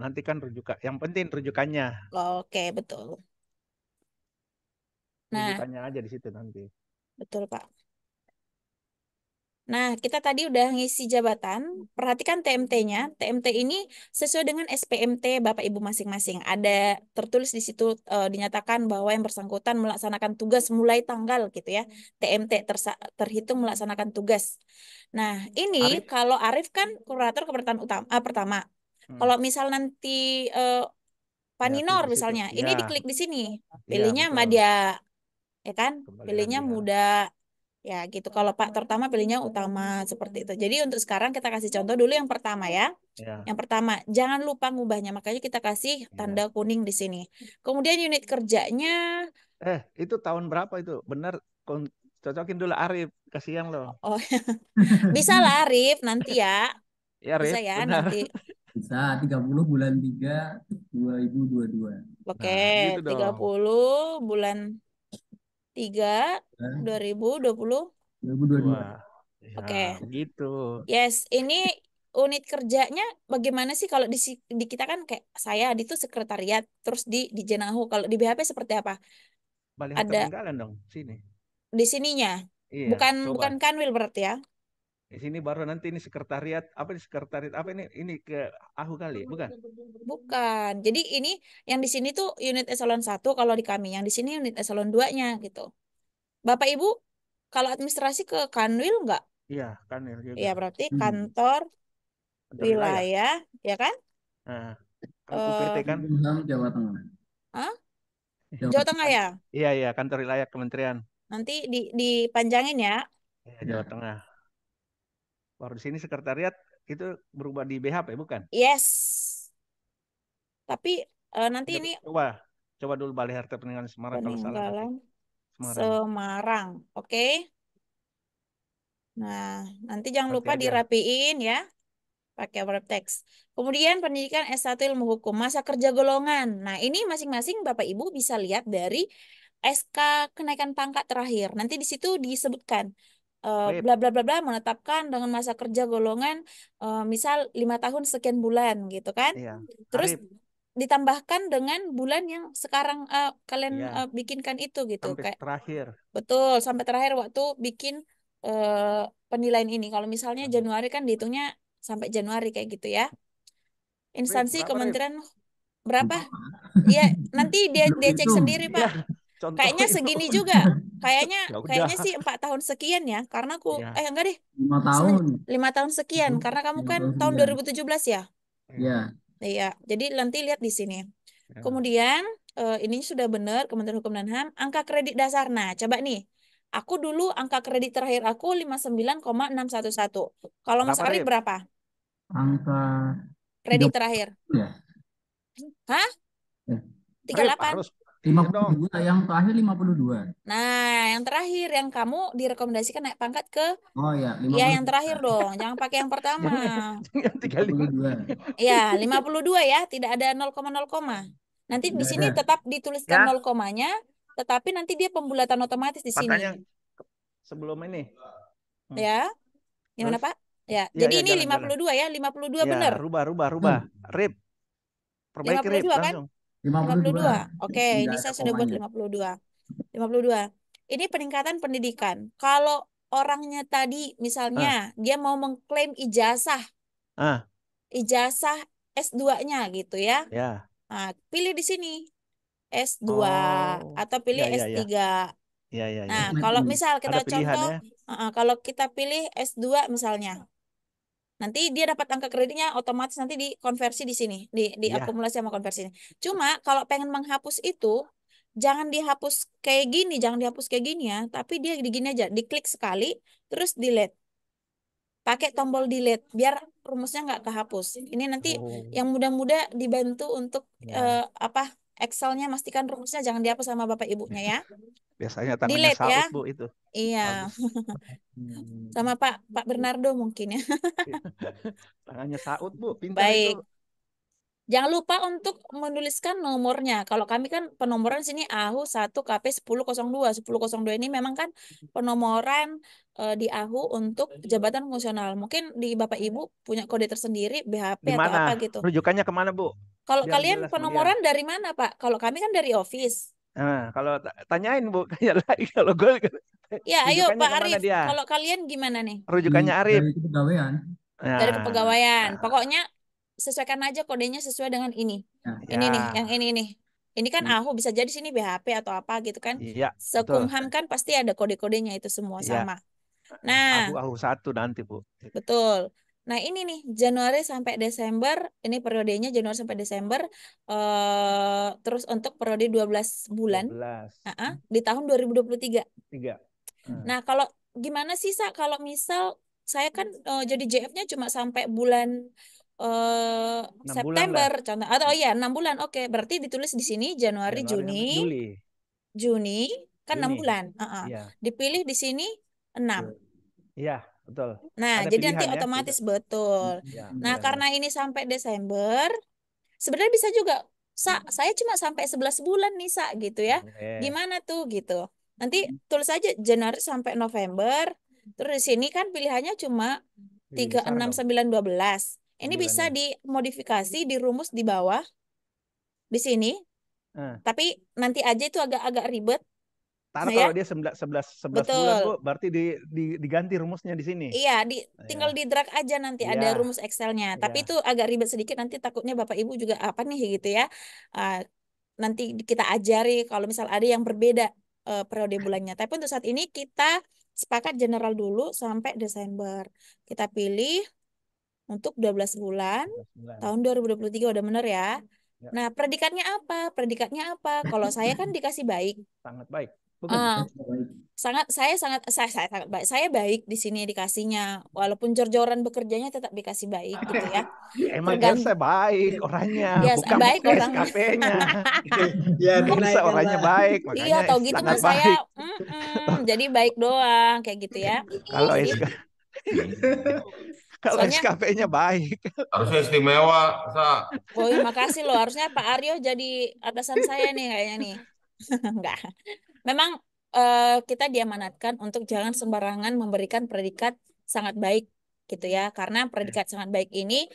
Nanti kan rujukan. Yang penting rujukannya. Oke, betul. Nah, Rujukannya aja di situ nanti. betul, Pak. Nah, kita tadi udah ngisi jabatan. Perhatikan TMT-nya. TMT ini sesuai dengan SPMT Bapak Ibu masing-masing. Ada tertulis di situ dinyatakan bahwa yang bersangkutan melaksanakan tugas mulai tanggal gitu ya. TMT terhitung melaksanakan tugas. Nah, ini Arif? kalau Arif kan kurator keberatan utama pertama. Hmm. Kalau misal nanti eh, Ya, klik Paninor di situ. misalnya, ini Ya, diklik di sini. iya Pilihnya betul. Madya, ya kan? Kembali Pilihnya lagi ya. muda. Ya, gitu. Kalau Pak pertama pilihnya utama seperti itu. Jadi untuk sekarang kita kasih contoh dulu yang pertama ya. Ya, Yang pertama, jangan lupa ngubahnya. Makanya kita kasih tanda iya. kuning di sini. Kemudian unit kerjanya, Itu tahun berapa itu? Benar, cocokin dulu Arif. Kasihan loh. oh bisa lah Arif nanti ya. Ya, Bisa Arif, ya benar. nanti. Bisa 30 bulan 3 2022. Oke, Nah, gitu tiga dong. puluh bulan 3 Ya, 2020. 2022. Dua. Ya, Oke. begitu. Yes, ini unit kerjanya bagaimana sih kalau di kita kan kayak saya di itu sekretariat, terus di Jenahu. Kalau di BHP seperti apa? Balik harta Ada peninggalan dong. Sini. di sininya. Iya, Bukan bukan coba. kanwil berarti ya. Di sini baru nanti ini sekretariat. Apa ini sekretariat? Apa ini? Ini ke Ahu kali, bukan? Bukan. Jadi ini yang di sini tuh unit eselon 1 kalau di kami, yang di sini unit eselon 2-nya gitu. Bapak Ibu kalau administrasi ke kanwil enggak? Iya, kan ya juga. Ya berarti Hmm. kantor Kantor wilayah. wilayah, ya kan? Nah, kan UPT Eh, kan? Ilham Jawa Tengah. ah, Jawa Jawa Tengah Tengah. ya. Iya, iya, kantor wilayah kementerian. Nanti dipanjangin ya. Iya, Jawa Ya. Tengah. Baru di sini sekretariat itu berubah di BHP, bukan? Yes. Tapi nanti Coba, ini coba, coba dulu Balai Harta Peninggalan Semarang kalau salah nanti. peninggalan Semarang. Semarang. Oke. Nah, nanti jangan Nanti lupa aja. dirapiin ya, pakai wrap text. Kemudian pendidikan S1 Ilmu Hukum, masa kerja golongan. Nah, ini masing-masing Bapak Ibu bisa lihat dari SK kenaikan pangkat terakhir. Nanti di situ disebutkan Rip. bla bla bla bla menetapkan dengan masa kerja golongan misal 5 tahun sekian bulan gitu kan. Iya. Terus Arif. ditambahkan dengan bulan yang sekarang kalian Iya. bikinkan itu gitu Sampai kayak terakhir. betul sampai terakhir waktu bikin penilaian ini. Kalau misalnya Januari kan dihitungnya sampai Januari kayak gitu ya. Rip, Instansi berapa Rip? kementerian berapa? Lupa, Pak. Ya nanti dia Belum dia cek itu. sendiri Iya, Pak. Kayaknya contohin segini dong. juga. Kayaknya Ya udah. kayaknya sih 4 tahun sekian ya. Karena aku Iya. enggak deh. 5 tahun. 5 tahun sekian. Itu Karena kamu 5 kan tahun tahun 9. 2017 ya. Iya. Ya. Iya. Jadi nanti lihat di sini. Ya. Kemudian ini sudah benar Kementerian Hukum dan HAM. Angka kredit dasar. Nah, coba nih. Aku dulu angka kredit terakhir aku 59,611. Kalau Mas Berapa Arif Rip? berapa? Angka Kredit 30 terakhir. ya. Hah? Eh, tiga puluh Rip delapan. harus. lima Iya puluh dong. dua yang terakhir 52. Nah, yang terakhir yang kamu direkomendasikan naik pangkat ke Oh ya, ya yang terakhir 52. dong. Jangan pakai yang pertama. Jangan, jangan 35. 52. Ya, 52 ya, tidak ada 0,0 koma. Nanti di Enggak sini ada. tetap dituliskan Ya, 0 komanya, tetapi nanti dia pembulatan otomatis di sini. pertanyaan sebelum ini. Hmm. Ya, gimana Terus? Pak? Ya, Iya, jadi ya ini jalan, lima jalan. puluh dua ya, 52 Ya, bener. rubah, rubah, rubah. Tuh, Rip, lima perbaiki puluh Rip, dua kan? langsung. 52. 52. Oke, ini Enggak ada saya sudah buat komanya. 52. 52. Ini peningkatan pendidikan. Kalau orangnya tadi misalnya Ah, dia mau mengklaim ah, ijazah S2-nya gitu ya. ya. Nah, pilih di sini S2 Oh, atau pilih ya, ya, ya. S3. Ya, ya, Nah, ya. kalau Kosmetik. misal kita Ada pilihan contoh, ya. kalau kita pilih S2 misalnya, nanti dia dapat angka kreditnya otomatis nanti dikonversi di sini, Iya. diakumulasi sama konversi ini. Cuma kalau pengen menghapus itu, jangan dihapus kayak gini, jangan dihapus kayak gini ya. Tapi dia gini aja, diklik sekali, terus delete. Pakai tombol delete biar rumusnya nggak kehapus. Ini nanti Oh, yang muda-muda dibantu untuk ya. Excelnya pastikan rumusnya jangan dihapus sama bapak ibunya ya. Biasanya tangannya Delete ya. saut, Bu, itu. Iya, Bagus. Hmm. sama Pak Bernardo mungkin ya. Tangannya saut, Bu. Pintar itu. Baik. Jangan lupa untuk menuliskan nomornya. Kalau kami kan penomoran sini AHU 1 KP 1002. 1002 ini memang kan penomoran di AHU untuk jabatan fungsional. Mungkin di Bapak Ibu punya kode tersendiri, Di BHP atau apa mana? gitu. Rujukannya kemana, Bu? Kalau Biar kalian jelas sama dia. penomoran dari mana, Pak? Kalau kami kan dari office. Nah, kalau tanyain, Bu, kayak lagi kalau gue Ya, ayo rujukannya Pak kemana Arif. dia? Kalau kalian gimana nih? Rujukannya Arif. Dari kepegawaian. Dari Nah, kepegawaian. Pokoknya sesuaikan aja kodenya sesuai dengan ini. Ya. Ini nih, ya. yang ini nih. Ini kan AHU bisa jadi sini BHP atau apa gitu kan. Iya, betul. Sekumham kan pasti ada kode-kodenya itu semua Iya, sama. Nah, ahu satu nanti, Bu. betul. Nah, ini nih Januari sampai Desember, ini periodenya Januari sampai Desember terus untuk periode 12 bulan 12. di tahun 2023. 3. Nah, kalau gimana sih, Sa? Kalau misal saya kan jadi JF-nya cuma sampai bulan 6 bulan lah. September, contoh. Atau oh iya, 6 bulan. Oke, berarti ditulis di sini Januari, Januari sampai Juli. Juni, kan 6 Juni. bulan. Iya. Dipilih di sini 6. Iya, betul. Nah, Ada jadi nanti pilihan ya. otomatis betul. Ya, Nah, pilihannya. karena ini sampai Desember, sebenarnya bisa juga, saya cuma sampai 11 bulan nih, gitu ya. Boleh. Gimana tuh gitu. Nanti tulis aja Januari sampai November. Terus di sini kan pilihannya cuma 3, Besar 6, dong. 9, 12. Ini 9 bisa ya. dimodifikasi, dirumus di bawah di sini. Tapi nanti aja itu agak ribet. Taruh Ya, kalau dia 11 bulan, Bu, betul. berarti diganti rumusnya di sini. Iya, tinggal Ya. di drag aja nanti ada Iya. rumus Excelnya. Tapi Iya. itu agak ribet sedikit, nanti takutnya Bapak Ibu juga apa nih gitu ya. Ah, nanti kita ajari kalau misal ada yang berbeda periode bulannya. Tapi untuk saat ini kita sepakat general dulu sampai Desember. Kita pilih untuk 12 bulan 12 bulan. tahun 2023 udah bener ya. Ya. Nah, predikatnya apa? Predikatnya apa? Kalau saya kan dikasih baik. Sangat baik. Ah, saya sangat baik. Saya baik di sini dikasihnya. Walaupun jor-joran bekerjanya tetap dikasih baik gitu ya. Emang Tergantung. Elsa baik orangnya, Ya, bukan baik pakai orang. SKP-nya. Ya, Elsa dinaikkan orangnya lah. baik, Iya, makanya tau gitu sangat mah saya baik. jadi baik doang kayak gitu ya. Kalau Jadi kalau soalnya SKP-nya baik. Harusnya istimewa, Sa. oh iya, makasih loh. Harusnya Pak Aryo jadi atasan saya nih kayaknya nih. Enggak. Memang kita diamanatkan untuk jangan sembarangan memberikan predikat sangat baik gitu ya. Karena predikat sangat baik ini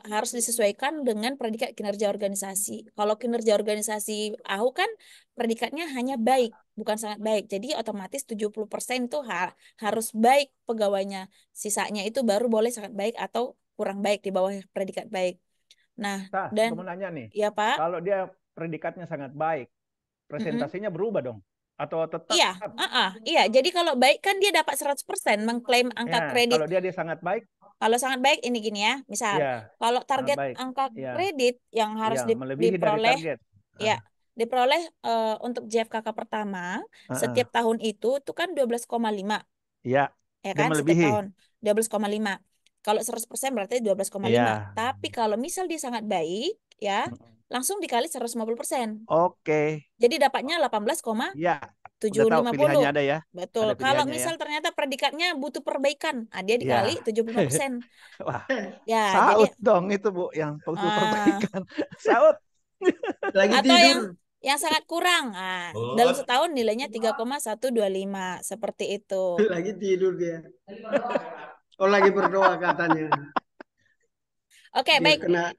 harus disesuaikan dengan predikat kinerja organisasi. Kalau kinerja organisasi AHU kan predikatnya hanya baik, bukan sangat baik. Jadi otomatis 70% itu harus baik pegawainya. Sisanya itu baru boleh sangat baik atau kurang baik di bawah predikat baik. Nah, Nah, dan gue mau nanya nih, ya Pak. kalau dia predikatnya sangat baik, presentasinya berubah dong? Atau tetap? Iya, iya. Jadi kalau baik kan dia dapat 100% mengklaim angka Ya, kredit. kalau dia sangat baik, Kalau sangat baik ini gini ya, misal ya, kalau sangat target baik. angka Ya, kredit yang harus ya, melebihi dari diperoleh, target. ya diperoleh untuk JFKK pertama setiap tahun itu kan 12,5. Iya, Ya dia kan setiap melebihi. tahun 12,5. Kalau 100% berarti 12,5. Iya. Tapi kalau misal dia sangat baik ya, langsung dikali 150%. Oke. Jadi dapatnya 18,750. Ya, udah tahu pilihannya ada ya. Betul. Ada Kalau pilihannya misal ya. ternyata predikatnya butuh perbaikan, dia dikali 75%. Wah, Ya, saut jadi dong itu Bu yang butuh perbaikan. Saut. Lagi atau tidur. yang sangat kurang. Dalam setahun nilainya 3,125 seperti itu. Lagi tidur dia. Oh, lagi berdoa katanya. Oke, Dia baik. kena.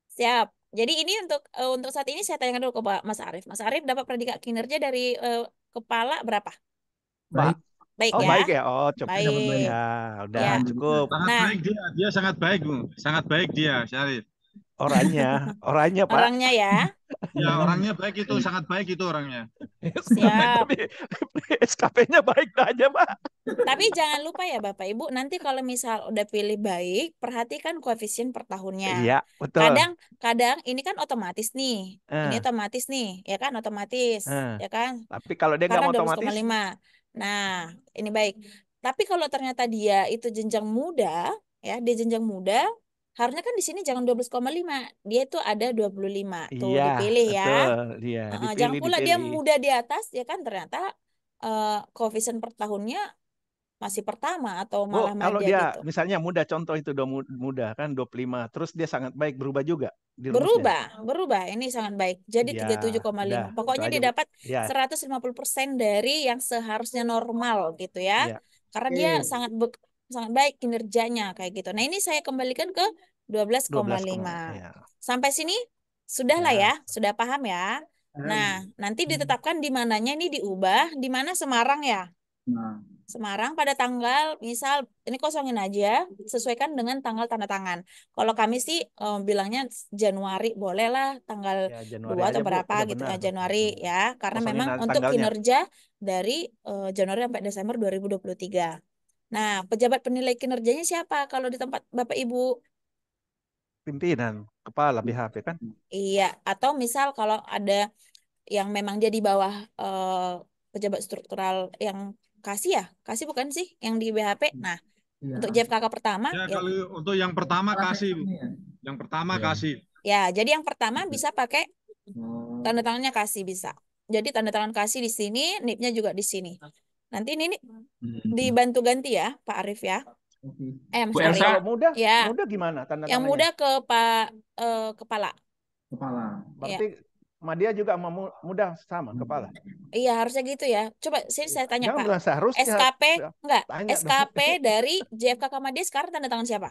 Siap. Jadi ini untuk saat ini saya tanyakan dulu ke Pak Mas Arief. Mas Arief dapat predikat kinerja dari kepala berapa? Baik. Baik Oh, ya. baik ya. Oh, cukup. Baik. Ya, udah Ya. cukup. Sangat Nah, baik dia sangat baik, Bu. Sangat baik dia, Syarif. Orangnya Pak. orangnya ya. Ya, orangnya baik itu, sangat baik itu orangnya. Sudah baik, Siap. tapi SKP-nya baik aja, Pak. Tapi jangan lupa ya Bapak Ibu, nanti kalau misal udah pilih baik, perhatikan koefisien per tahunnya. Iya, betul. Kadang ini kan otomatis nih. Ini Eh, otomatis nih, ya kan otomatis, eh. ya kan? Tapi kalau dia nggak Karena mau otomatis, 12,5. Nah, ini baik. Tapi kalau ternyata dia itu jenjang muda, ya, dia jenjang muda, harusnya kan di sini jangan 12,5. Dia itu ada 25. Tuh iya, dipilih ya. betul. Dia Jangan dipilih, pula dia dipilih. muda di atas, ya kan ternyata koefisien per tahunnya masih pertama atau Bu, malah kalau madya dia gitu. misalnya muda, contoh itu udah muda kan 25, terus dia sangat baik, berubah juga di rumusnya. Berubah. Ini sangat baik. Jadi Ya, 37,5. udah, itu Pokoknya aja, dia Bu. dapat Ya, 150% dari yang seharusnya normal gitu ya. ya, Karena dia Oke. sangat baik kinerjanya kayak gitu. Nah, ini saya kembalikan ke 12, 12,5. ya. Sampai sini sudah lah Ya. ya, sudah paham ya. Nah, nanti ditetapkan di mananya ini diubah, di mana Semarang ya. Nah, Semarang pada tanggal, misal ini kosongin aja, sesuaikan dengan tanggal tanda tangan. Kalau kami sih bilangnya Januari, bolehlah tanggal Ya, Januari 2 aja, atau Bu. berapa Udah gitu benar. Januari ya, karena Kosongin memang untuk tanggalnya. kinerja dari Januari sampai Desember 2023. Nah, pejabat penilai kinerjanya siapa kalau di tempat Bapak Ibu? Pimpinan, kepala BHP kan? Iya, atau misal kalau ada yang memang dia di bawah pejabat struktural yang kasih bukan sih yang di BHP. Nah, iya. untuk JFKK pertama Ya, ya, kalau untuk yang pertama kasih, Bu. Ini ya. Yang pertama Ya. kasih. ya, jadi yang pertama bisa pakai Oh, tanda tangannya kasih bisa. Jadi tanda tangan kasih di sini, NIP-nya juga di sini. Nanti ini dibantu ganti ya, Pak Arif ya. oke. Bu Sorry. Elsa, Kalau muda, Ya, muda gimana tanda yang tangannya? muda ke Pak Kepala. Kepala. Ya. Berarti Madia juga sama muda sama kepala. Iya, harusnya gitu ya. Coba saya tanya Jangan Pak. bilang seharusnya. SKP enggak? Tanya dong. SKP dari JFK Kamadia sekarang tanda tangan siapa?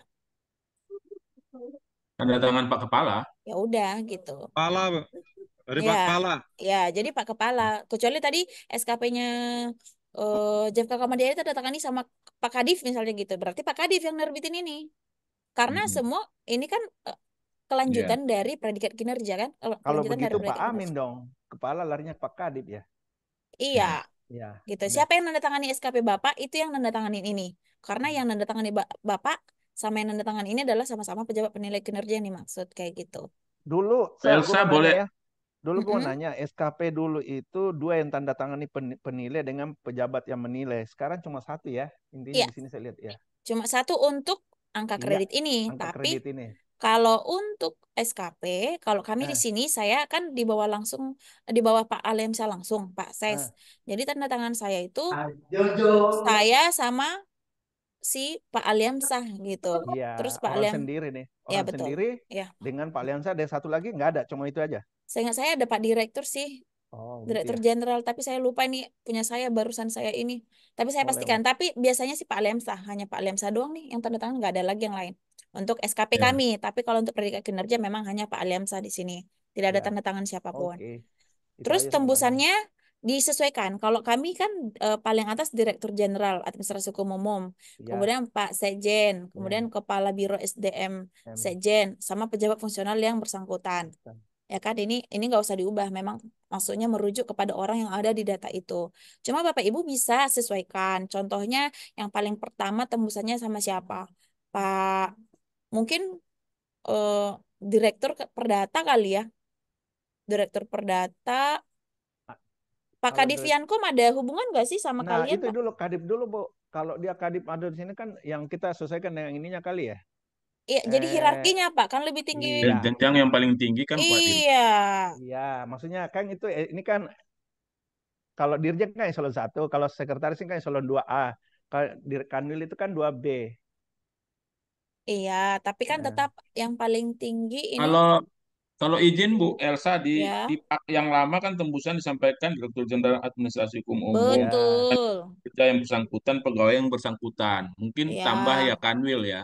tanda tangan Pak Kepala. Ya udah gitu. Kepala, Bu. Dari Pak Ya, Kepala. ya. Jadi Pak Kepala. Kecuali tadi SKP-nya JFK Kamadia itu tanda tangani sama Pak Kadif misalnya gitu. Berarti Pak Kadif yang nerbitin ini. Karena semua ini kan kelanjutan dari predikat kinerja kan? Kalau Kelanjutan dari begitu Pak predikat Amin kinerja. dong. Kepala larinya Pak Kadip ya. Iya. Ya. Gitu. Udah. Siapa yang nandatangani SKP Bapak itu yang nandatanganin ini. Karena yang nandatangani Bapak sama yang nandatangan ini adalah sama-sama pejabat penilai kinerja yang dimaksud kayak gitu. Dulu Bu gue Elsa mau nanya boleh ya. Dulu gue Mm-mm. nanya SKP dulu itu dua yang tanda tangani penilai dengan pejabat yang menilai. Sekarang cuma satu ya. Intinya Iya, di sini saya lihat ya. cuma satu untuk angka Iya, kredit ini. angka Tapi kredit ini. kalau untuk SKP, kalau kami di Eh, sini saya kan di bawah langsung di bawah Pak Alemsa langsung, Pak Ses. eh. Jadi tanda tangan saya itu Jojo. saya sama si Pak Alemsah gitu. Iya, Terus Pak orang Alem, sendiri nih. ya Orang betul. sendiri Ya, dengan Pak Liansa ada satu lagi nggak ada, cuma itu aja. seingat saya ada Pak Direktur sih. Oh, gitu Direktur ya. Jenderal, tapi saya lupa ini punya saya barusan saya ini. Tapi saya Oh, pastikan. lewat. Tapi biasanya sih Pak Lemsa, hanya Pak Lemsa doang nih yang tanda tangan, nggak ada lagi yang lain. Untuk SKP Ya. kami, tapi kalau untuk predikat kinerja memang hanya Pak Lemsa di sini. Tidak ada Ya. tanda tangan siapapun. Oke. Itu Terus aja saya mau nanya. tembusannya disesuaikan. Kalau kami kan paling atas Direktur Jenderal Administrasi Hukum Umum, Ya. kemudian Pak Sekjen, kemudian Ya. Kepala Biro SDM Sekjen, sama pejabat fungsional yang bersangkutan. Ya kan ini nggak usah diubah, memang maksudnya merujuk kepada orang yang ada di data itu. Cuma Bapak Ibu bisa sesuaikan. Contohnya yang paling pertama tembusannya sama siapa? Pak mungkin Direktur Perdata kali ya. Direktur Perdata. Pak Kalau Kadifiankom ada hubungan nggak sih sama Nah, kalian, itu Pak? dulu Kadip dulu, Bu. Kalau dia Kadip ada di sini kan yang kita sesuaikan dengan ininya kali ya. Iya, jadi hierarkinya Pak kan lebih tinggi. Dan Iya. jenjang yang paling tinggi kan Pak Dirjen. Iya. Iya, maksudnya kan itu ini kan kalau dirjen kan eselon 1, kalau sekretaris kan eselon 2A. Kalau Kanwil itu kan 2B. Iya, tapi kan Nah, tetap yang paling tinggi ini Kalau izin Bu Elsa ya. di pak yang lama kan tembusan disampaikan Direktur Jenderal Administrasi Hukum Umum, iya. Betul. kerja yang bersangkutan, pegawai yang bersangkutan. Mungkin Iya. tambah ya Kanwil ya.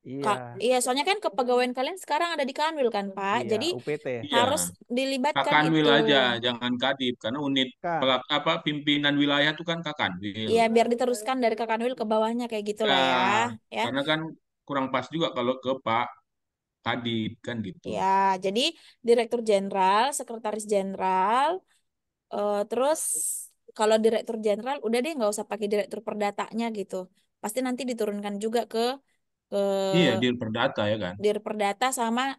Iya. Iya, soalnya kan kepegawaian kalian sekarang ada di Kanwil kan, Pak. Iya, Jadi UPT. Iya. harus dilibatkan Kakanwil itu. aja, jangan Kadip karena unit Kan. pimpinan wilayah itu kan Kakanwil. Iya, biar diteruskan dari ke Kanwil ke bawahnya kayak gitulah ya. Ya. Karena kan kurang pas juga kalau ke Pak Kadip kan gitu. Ya, jadi Direktur Jenderal, Sekretaris Jenderal, Terus kalau direktur jenderal udah deh nggak usah pakai direktur perdatanya gitu. Pasti nanti diturunkan juga ke Iya, di perdata ya kan. dir perdata sama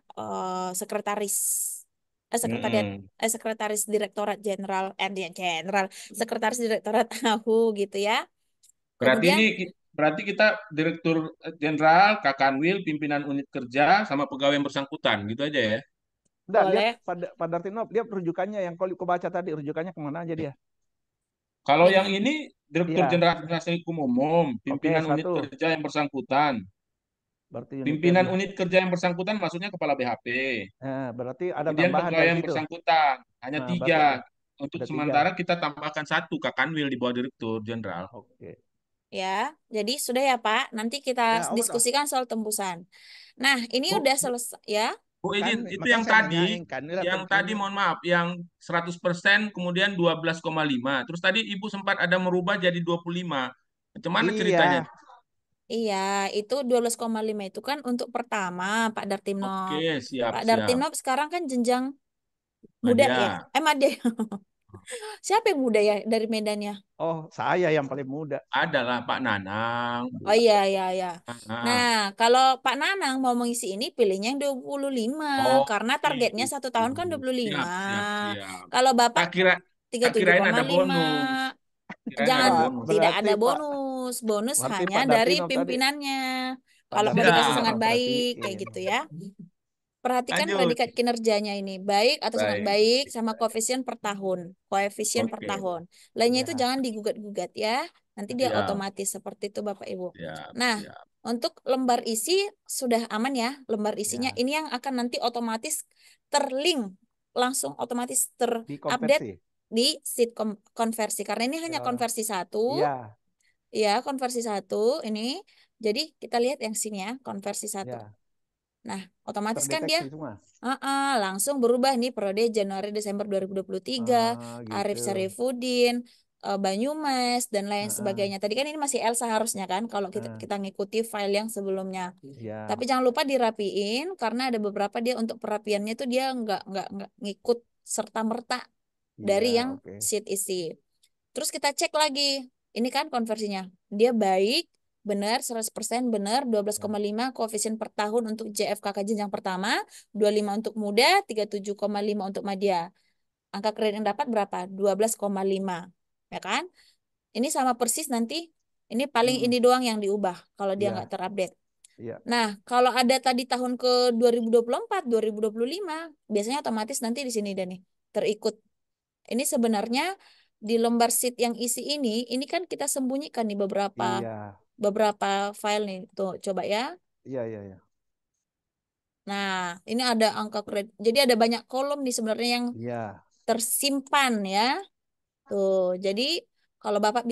sekretaris sekretariat Mm-mm. sekretaris direktorat jenderal jenderal sekretaris direktorat AHU gitu ya. Berarti Kemudian berarti kita Direktur Jenderal, Kakanwil, pimpinan unit kerja, sama pegawai yang bersangkutan gitu aja ya. Enggak, lihat boleh Pak Dartino, dia rujukannya yang kalau kau baca tadi, rujukannya kemana aja dia? Kalau di yang mana? ini Direktur Iya, Jenderal Administrasi Hukum Umum, oke, pimpinan unit satu. kerja yang bersangkutan. Berarti unit Pimpinan kerja. unit kerja yang bersangkutan maksudnya kepala BHP. Berarti ada Kemudian tambahan pegawai dari yang situ. bersangkutan hanya Nah, berarti 3. Untuk ada 3. sementara kita tambahkan 1 Kakanwil di bawah Direktur Jenderal. Oke. Ya, jadi sudah ya Pak. Nanti kita Ya, apa toh? diskusikan soal tembusan. Nah, ini Bu, udah selesai ya. Bu Kan izin, itu makanya yang saya tadi, nanyain Kanwil atau ini. mohon maaf, yang 100% kemudian 12,5. Terus tadi Ibu sempat ada merubah jadi 25. Macam mana ceritanya? Iya. Iya, itu 12,5 itu kan untuk pertama Pak Dartinop. Oke, siap, Pak siap. Dartinop sekarang kan jenjang muda ya. Nadia, Madya. Siapa yang muda ya dari Medannya? Oh, saya yang paling muda. adalah Pak Nanang. Oh iya, iya, iya. Nah, Ah. kalau Pak Nanang mau mengisi ini, pilihnya yang 25. Karena Oke, targetnya gitu. 1 tahun kan 25. Siap, siap, siap. Kalau Bapak Tak kira, tiga tak tujuh kirain koma ada lima, bonus. Kirain ada Jangan, Wah, bonus. tidak berarti ada Pak bonus. Bonus berarti hanya Pak dari Dartino tadi, pimpinannya. Pak Kalau mau Dartino dikasih yang sangat Siap. kurang baik, kayak perhatiin. gitu ya. Perhatikan Lanjut. predikat kinerjanya ini, baik atau sangat Baik. baik sama koefisien per tahun. Koefisien per Oke. tahun. Lainnya itu Ya, jangan digugat-gugat ya. Nanti dia Siap, otomatis seperti itu Bapak Ibu. siap, Nah, siap. untuk lembar isi sudah aman ya. Lembar isinya ya. ini yang akan nanti otomatis terlink, langsung otomatis terupdate Dikonversi. di sheet konversi. Karena ini hanya Ya. konversi 1. Iya, Ya, konversi 1 ini. Jadi kita lihat yang sini ya, konversi 1. ya. Nah, otomatis kan dia Terdeteksi semua. langsung berubah nih periode Januari Desember 2023, Arif Gitu. Sarifuddin, Banyumas dan lain Heeh. sebagainya. Tadi kan ini masih Elsa harusnya kan kalau kita Heeh. kita ngikuti file yang sebelumnya. Ya. Tapi jangan lupa dirapiin karena ada beberapa dia untuk perapiannya tuh dia nggak ngikut serta merta dari Iya, yang oke. sheet isi. Terus kita cek lagi. Ini kan konversinya. Dia baik, benar, 100% benar, Ya. 12,5 koefisien per tahun untuk JFKK jenjang pertama, 25 untuk muda, 37,5 untuk madya. Angka kredit yang dapat berapa? 12,5. Ya kan? Ini sama persis nanti. Ini paling Hmm. ini doang yang diubah kalau dia Iya. nggak terupdate. Iya. Nah, kalau ada tadi tahun ke 2024, 2025, biasanya otomatis nanti di sini deh nih, terikut. Ini sebenarnya di lembar sheet yang isi ini kan kita sembunyikan nih Iya. beberapa file nih. Tuh, coba ya. Iya, iya, iya. Nah, ini ada angka kredit. Jadi ada banyak kolom nih sebenarnya yang Iya. tersimpan ya. Tuh, jadi kalau Bapak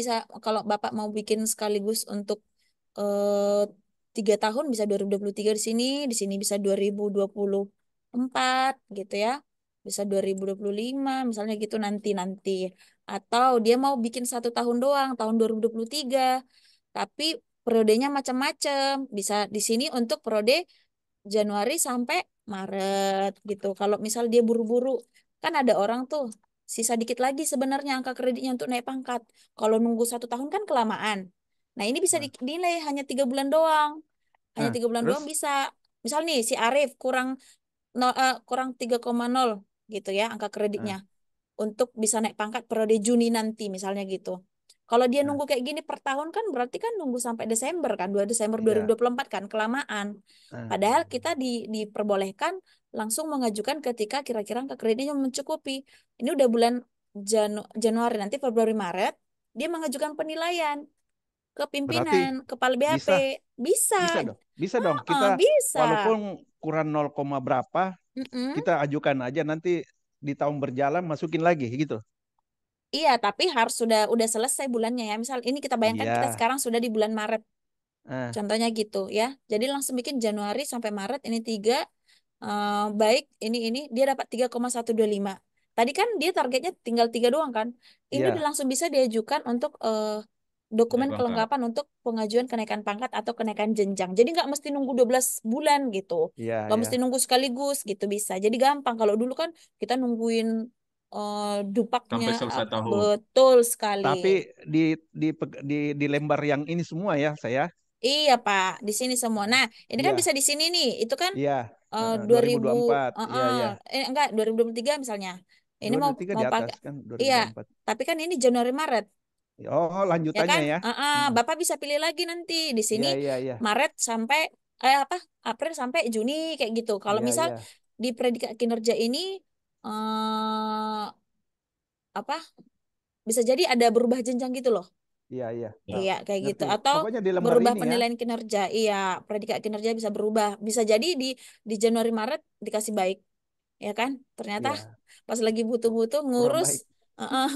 mau bikin sekaligus untuk eh, 3 tahun bisa 2023 di sini bisa 2024 gitu ya. Bisa 2025 misalnya gitu nanti. Atau dia mau bikin 1 tahun doang, tahun 2023. Tapi periodenya macam-macam. Bisa di sini untuk periode Januari sampai Maret gitu. Kalau misal dia buru-buru, kan ada orang tuh sisa dikit lagi sebenarnya angka kreditnya untuk naik pangkat. Kalau nunggu 1 tahun kan kelamaan. Nah ini bisa Nah, dinilai hanya 3 bulan doang. Hanya nah, 3 bulan terus doang bisa. Misal nih si Arif kurang 3,0 gitu ya angka kreditnya nah, untuk bisa naik pangkat periode Juni nanti misalnya gitu. Kalau dia nah, nunggu kayak gini per tahun kan berarti kan nunggu sampai Desember kan, 2 Desember iya. 2024 kan kelamaan. Nah, Padahal kita diperbolehkan langsung mengajukan ketika kira-kira angka kreditnya mencukupi. Ini udah bulan Januari nanti Februari Maret dia mengajukan penilaian ke berarti pimpinan, kepala BHP. bisa, Bisa. bisa dong. Bisa dong. Kita Bisa. walaupun kurang 0, berapa, Mm-mm. kita ajukan aja nanti di tahun berjalan masukin lagi gitu. Iya, tapi harus udah selesai bulannya ya. Misal ini kita bayangkan kita Iya. sekarang sudah di bulan Maret. Nah, Contohnya gitu ya. Jadi langsung bikin Januari sampai Maret ini 3 baik ini dia dapat 3,125. Tadi kan dia targetnya tinggal 3 doang kan. Ini udah iya. langsung bisa diajukan untuk dokumen Naik pangkat. kelengkapan untuk pengajuan kenaikan pangkat atau kenaikan jenjang. Jadi nggak mesti nunggu 12 bulan gitu. Iya, Nggak iya. mesti nunggu sekaligus gitu bisa. Jadi gampang. Kalau dulu kan kita nungguin dupaknya. Sampai selesai tahun. Betul sekali. Tapi di lembar yang ini semua ya saya. Iya Pak, di sini semua. Nah, ini kan Iya, bisa di sini nih. Itu kan iya. 2000 2024. Iya, iya. enggak 2023 misalnya. Ini mau 2023 di mau atas pakai. kan Iya, 2024. tapi kan ini Januari Maret, Oh, ya lanjutannya kan? ya. Mm-mm. Bapak bisa pilih lagi nanti di sini Iya, iya, iya. Maret sampai apa? April sampai Juni kayak gitu. Kalau Iya, misal iya. di predikat kinerja ini eh apa? Bisa jadi ada berubah jenjang gitu loh. Iya, iya. Ya. Iya, kayak gitu. Ngerti. Atau Pokoknya di lembar berubah ini ya. penilaian kinerja. Iya, predikat kinerja bisa berubah. Bisa jadi di Januari Maret dikasih baik, ya kan? Ternyata Iya, pas lagi butuh-butuh kurang ngurus baik.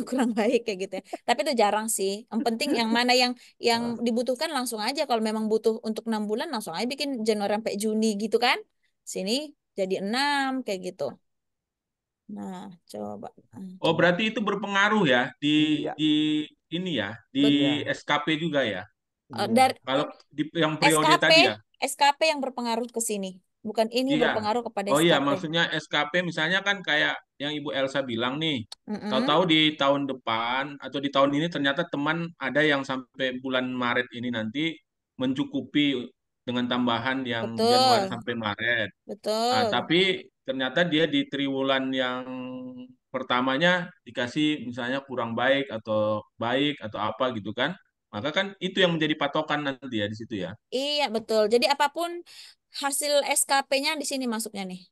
kurang baik kayak gitu ya. Tapi itu jarang sih. Yang penting yang mana yang Ah, dibutuhkan langsung aja. Kalau memang butuh untuk 6 bulan langsung aja bikin Januari sampai Juni gitu kan. Sini jadi 6 kayak gitu. Nah, coba. Oh, berarti itu berpengaruh ya iya, di ini ya, di Bet- iya, SKP juga ya. iya. Dari Kalau di yang periode SKP, tadi ya. SKP yang berpengaruh ke sini. Bukan ini Iya. berpengaruh kepada Oh iya, SKP. maksudnya SKP misalnya kan kayak yang Ibu Elsa bilang nih, Mm-mm. tahu-tahu di tahun depan atau di tahun ini ternyata teman ada yang sampai bulan Maret ini nanti mencukupi dengan tambahan yang Januari Betul, sampai Maret. betul. Tapi ternyata dia di triwulan yang pertamanya dikasih misalnya kurang baik atau apa gitu kan. Maka kan itu yang menjadi patokan nanti ya di situ ya. Iya, betul. Jadi apapun hasil SKP-nya di sini masuknya nih.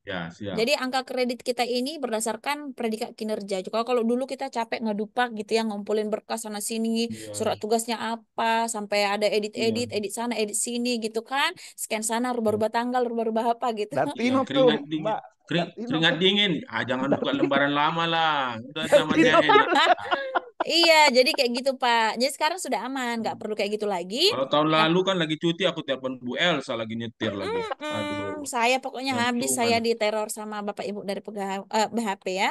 Ya, siap. Jadi angka kredit kita ini berdasarkan predikat kinerja. Kalau kalau dulu kita capek ngedupak gitu ya, ngumpulin berkas sana sini, Iya, surat tugasnya apa, sampai ada iya. edit-edit, edit sana, edit sini gitu kan. Scan sana, Iya. rubah-rubah tanggal, rubah-rubah apa gitu. Ya, Dartino tuh, keringat dingin. Mbak. Dartino Keringat tuh. dingin. Ah, jangan buka Dartino. lembaran lama lah. Udah zamannya Dartino. enak. Iya, jadi kayak gitu Pak. Jadi sekarang sudah aman, nggak perlu kayak gitu lagi. Kalau tahun Yang lalu kan lagi cuti, aku telepon Bu Elsa lagi nyetir lagi. Aduh, saya pokoknya habis jantungan. saya diteror sama Bapak Ibu dari BHP ya.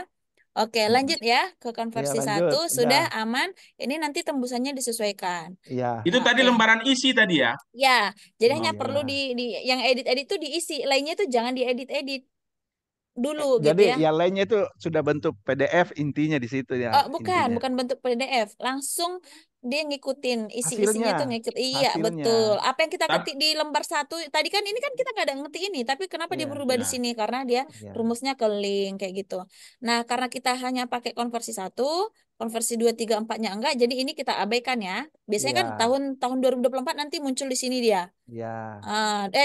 Oke, Mm-mm. lanjut ya ke Iya, konversi lanjut. 1 Udah. sudah aman. Ini nanti tembusannya disesuaikan. Iya, Itu tadi Oke. lembaran isi tadi ya? Ya, jadi hanya Oke. perlu iya. di yang edit-edit itu diisi, lainnya itu jangan diedit-edit dulu gitu Jadi ya. yang lainnya itu sudah bentuk PDF intinya di situ ya, Oh, bukan, intinya. bukan bentuk PDF. Langsung dia ngikutin isinya Hasilnya, itu ngikut. Iya, hasilnya. betul. Apa yang kita Tapi ketik di lembar 1 tadi kan ini kan kita nggak ada ngetik ini, tapi kenapa dia Iya, berubah di ya, sini? Karena dia iya, rumusnya ke link kayak gitu. Nah, karena kita hanya pakai konversi 1, konversi 2 3 4-nya enggak, jadi ini kita abaikan ya. Biasanya kan iya, tahun tahun 2024 nanti muncul di sini dia. iya.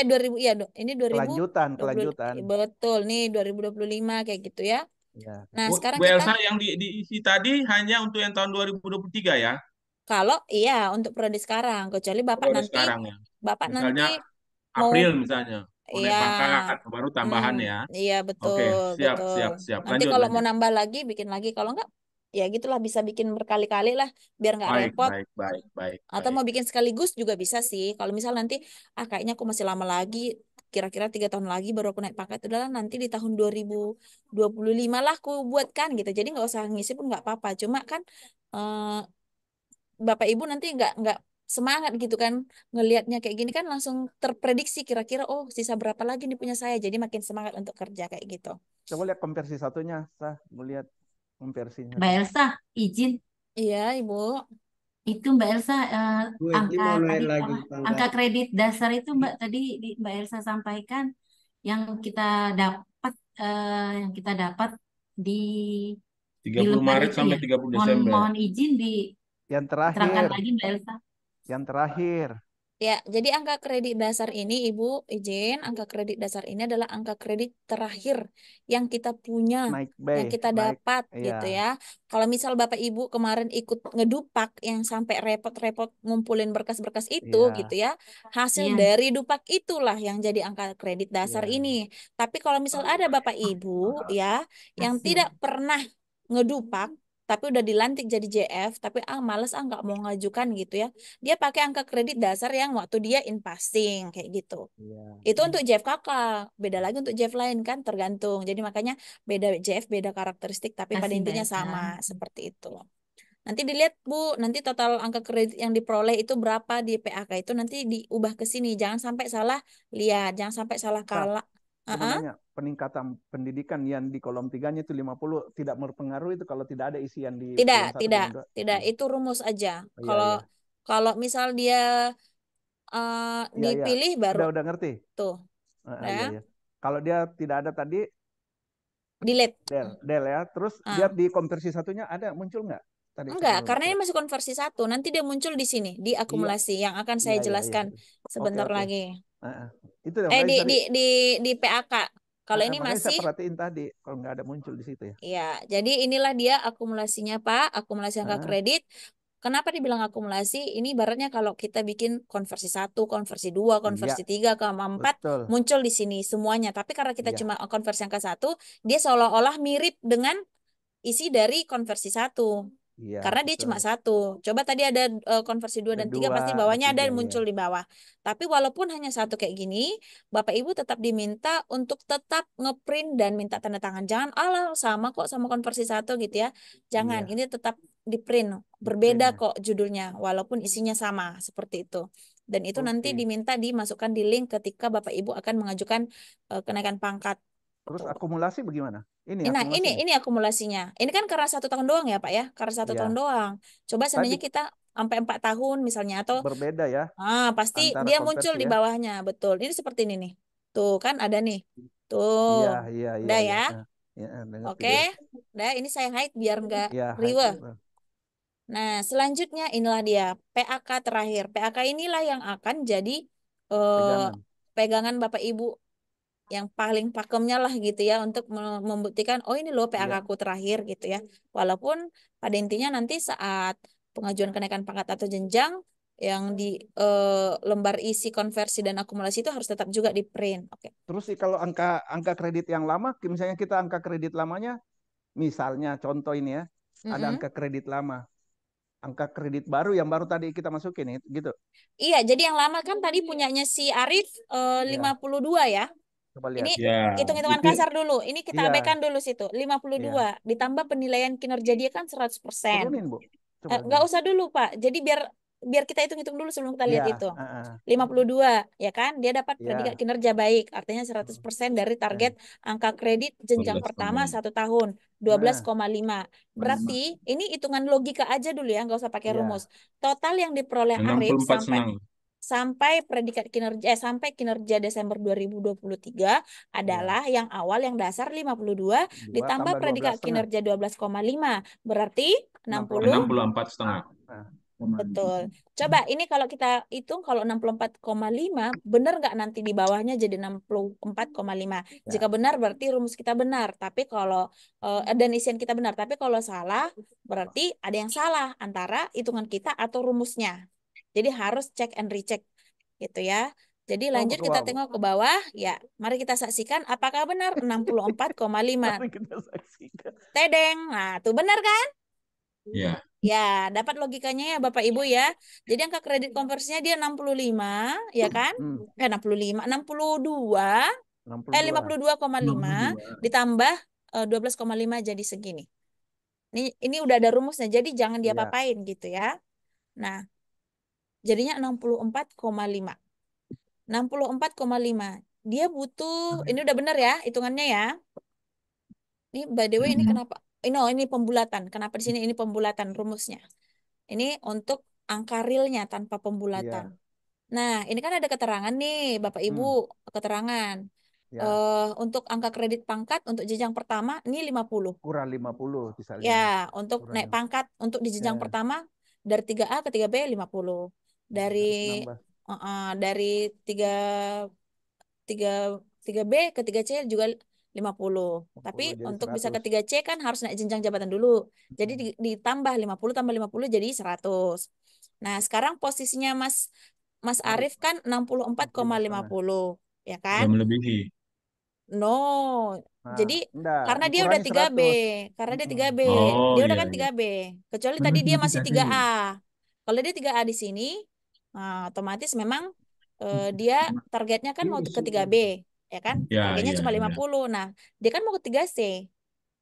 2000 ya, ini 2020 Kelanjutan, kelanjutan. betul nih 2025 kayak gitu ya. Iya. Nah, sekarang Bu kita Elsa yang diisi tadi hanya untuk yang tahun 2023 ya? kalau iya untuk periode sekarang, kecuali Periode sekarang ya. Bapak nanti Misalnya mau April misalnya, mau iya, naik pangkat, baru tambahan ya. iya Oke, betul, siap, betul. siap, siap. Nanti Lanjut, kalau mau lanjut. nambah lagi, bikin lagi. Kalau enggak, ya gitulah bisa bikin berkali-kali lah, biar nggak Baik, repot. baik, baik, baik, Atau baik. mau bikin sekaligus juga bisa sih. Kalau misal nanti, kayaknya aku masih lama lagi, kira-kira 3 tahun lagi baru aku naik pangkat. Udahlah nanti di tahun 2025 lah aku buatkan gitu. Jadi nggak usah ngisi pun nggak apa-apa. Cuma kan eh, Bapak Ibu nanti nggak semangat gitu kan ngelihatnya kayak gini kan langsung terprediksi kira-kira oh sisa berapa lagi nih punya saya jadi makin semangat untuk kerja kayak gitu. Coba lihat konversi satunya, Sah. Mau lihat konversinya Mbak tuh. Elsa, izin Iya Ibu. itu Mbak Elsa Bu Edi angka mau naik tadi lagi apa? Angka pangkat. kredit dasar itu Mbak tadi Mbak Elsa sampaikan yang kita dapat yang kita dapat di 30 lembar Maret itu sampai ya. 30 Mohon Desember. mohon izin Yang diterangkan terakhir, lagi Mbak Elsa. yang terakhir. Ya, jadi angka kredit dasar ini Ibu izin, angka kredit dasar ini adalah angka kredit terakhir yang kita punya, Naik yang kita naik. dapat Iya, gitu ya. Kalau misal Bapak Ibu kemarin ikut ngedupak yang sampai repot-repot ngumpulin berkas-berkas itu gitu iya, ya, hasil Iya. dari dupak itulah yang jadi angka kredit dasar iya. ini. Tapi kalau misal ada Bapak Ibu ya yang Hasil. tidak pernah ngedupak tapi udah dilantik jadi JF, tapi males nggak mau ngajukan gitu ya. Dia pakai angka kredit dasar yang waktu dia in passing kayak gitu. Iya. Itu untuk JF kakak, beda lagi untuk JF lain kan tergantung. Jadi makanya beda JF beda karakteristik tapi pada Kasih Mbak intinya Elsa. sama seperti itu. Nanti dilihat Bu, nanti total angka kredit yang diperoleh itu berapa di PAK itu nanti diubah ke sini. Jangan sampai salah lihat, jangan sampai salah Sah, kala. Saya mau Uh-uh. nanya, peningkatan pendidikan yang di kolom 3-nya itu 50 tidak berpengaruh itu kalau tidak ada isian di kolom 1, Tidak, kolom 2? tidak. Itu rumus aja. Iya, Kalau iya. kalau misal dia Iya, iya. dipilih baru Udah ngerti. tuh, Iya, ya, iya. Kalau dia tidak ada tadi, delete. del ya. Terus Ah. lihat di konversi satunya ada muncul nggak? Tadi saya Enggak, belum karena ini lihat. masih konversi 1. Nanti dia muncul di sini, di Iya, akumulasi yang akan iya, saya iya, iya. jelaskan Oke, sebentar oke. lagi. Itu yang makanya tadi. Di PAK. Kalau ini Makanya saya masih, perhatiin tadi kalau nggak ada muncul di situ ya. ya, jadi inilah dia akumulasinya, Pak. Akumulasi angka Ah, kredit. Kenapa dibilang akumulasi? Ini ibaratnya kalau kita bikin konversi 1, konversi 2, iya, konversi 3, ke 4, betul. muncul di sini semuanya. Tapi karena kita Iya, cuma konversi angka 1, dia seolah-olah mirip dengan isi dari konversi 1. iya, Karena dia betul. cuma 1. Coba tadi ada konversi 2 dan 3, Kedua, pasti bawahnya ada ketiga, yang ya. muncul di bawah. Tapi walaupun hanya 1 kayak gini, Bapak Ibu tetap diminta untuk tetap ngeprint dan minta tanda tangan. Jangan, alah sama kok sama konversi 1 gitu ya. Jangan, Iya, ini tetap di print. di Berbeda print ya. kok judulnya, walaupun isinya sama, seperti itu. Dan itu nanti Oke. diminta dimasukkan di link ketika Bapak Ibu akan mengajukan kenaikan pangkat. Terus akumulasi bagaimana? Ini Nah, akumulasinya. ini akumulasinya. Ini kan karena 1 tahun doang ya, Pak ya? Karena 1 tahun Iya. doang. Coba Tadi seandainya kita sampai 4 tahun misalnya, atau berbeda ya pasti antara dia muncul konversi di ya. bawahnya. Betul. Ini seperti ini nih. Tuh kan ada nih. Tuh. Iya, iya, iya, Udah iya. ya. Ya, ngerti Oke. gue. Udah, ini saya hide biar nggak Iya, riweh. itu. Nah, selanjutnya inilah dia PAK terakhir. PAK inilah yang akan jadi Pegangan. pegangan Bapak Ibu yang paling pakemnya lah gitu ya, untuk membuktikan oh ini loh PAK Iya. aku terakhir gitu ya. Walaupun pada intinya nanti saat pengajuan kenaikan pangkat atau jenjang yang di lembar isi konversi dan akumulasi itu harus tetap juga di print. Oke. Terus sih kalau angka kredit yang lama, misalnya kita angka kredit lamanya, misalnya contoh ini ya, ada angka kredit lama, angka kredit baru yang baru tadi kita masukin gitu. Iya, jadi yang lama kan tadi punyanya si Arif Ya, 52 ya. coba lihat. Ini Ya, hitung-hitungan itu kasar dulu. Ini kita Iya, abaikan dulu situ. 52 iya. ditambah penilaian kinerja dia kan 100%. Turunin, Bu. Coba Nggak gini. usah dulu, Pak. Jadi biar kita hitung-hitung dulu sebelum kita lihat Iya, itu. heeh. 52, ya kan? Dia dapat predikat Iya. kinerja baik, artinya 100% dari target angka kredit jenjang pertama 1 tahun, 12,5. Berarti ini hitungan logika aja dulu ya, nggak usah pakai Iya. rumus. Total yang diperoleh Arif 64 senang. sampai predikat kinerja sampai kinerja Desember 2023 adalah yang awal yang dasar 52 ditambah tambah predikat 12,5. kinerja 12,5, berarti 60. 64,5. Betul. Coba ini kalau kita hitung, kalau 64,5 benar nggak nanti di bawahnya jadi 64,5. Jika benar berarti rumus kita benar, tapi kalau dan isian kita benar, tapi kalau salah berarti ada yang salah antara hitungan kita atau rumusnya. Jadi harus check and recheck gitu ya. Jadi lanjut kita tengok ke bawah, ya. Mari kita saksikan apakah benar 64,5. Mari kita saksikan. Tedeng. Nah, tuh benar kan? Ya. Ya, dapat logikanya ya Bapak Ibu ya. Jadi angka kredit konversinya dia 65, ya kan? 65, 62, 52,5 ditambah 12,5 jadi segini. Ini udah ada rumusnya, jadi jangan diapa-apain gitu ya. Nah, jadinya 64,5. 64,5. Dia butuh, ini udah benar ya hitungannya ya. Ini by the way ini kenapa? Ini pembulatan. Kenapa di sini ini pembulatan rumusnya? Ini untuk angka realnya tanpa pembulatan. Nah, ini kan ada keterangan nih, Bapak Ibu, keterangan. Untuk angka kredit pangkat untuk jenjang pertama ini 50. Kurang 50 misalnya. Ya, untuk naik pangkat untuk di jenjang pertama dari 3A ke 3B 50. Dari 3B ke 3C juga 50. Tapi untuk bisa ke 3C kan harus naik jenjang jabatan dulu. Jadi ditambah 50 tambah 50 jadi 100. Nah, sekarang posisinya Mas Arif kan 64,50, ya kan? Udah melebihi. No. Jadi karena dia udah 3B, 3B. Oh, Dia udah iya, kan iya. 3B. Kecuali tadi dia masih 3A. Kalau dia 3A di sini, otomatis memang dia targetnya kan mau ke 3B, ya kan? Ya, Targetnya ya, cuma ya. 50. Nah, dia kan mau ke 3C.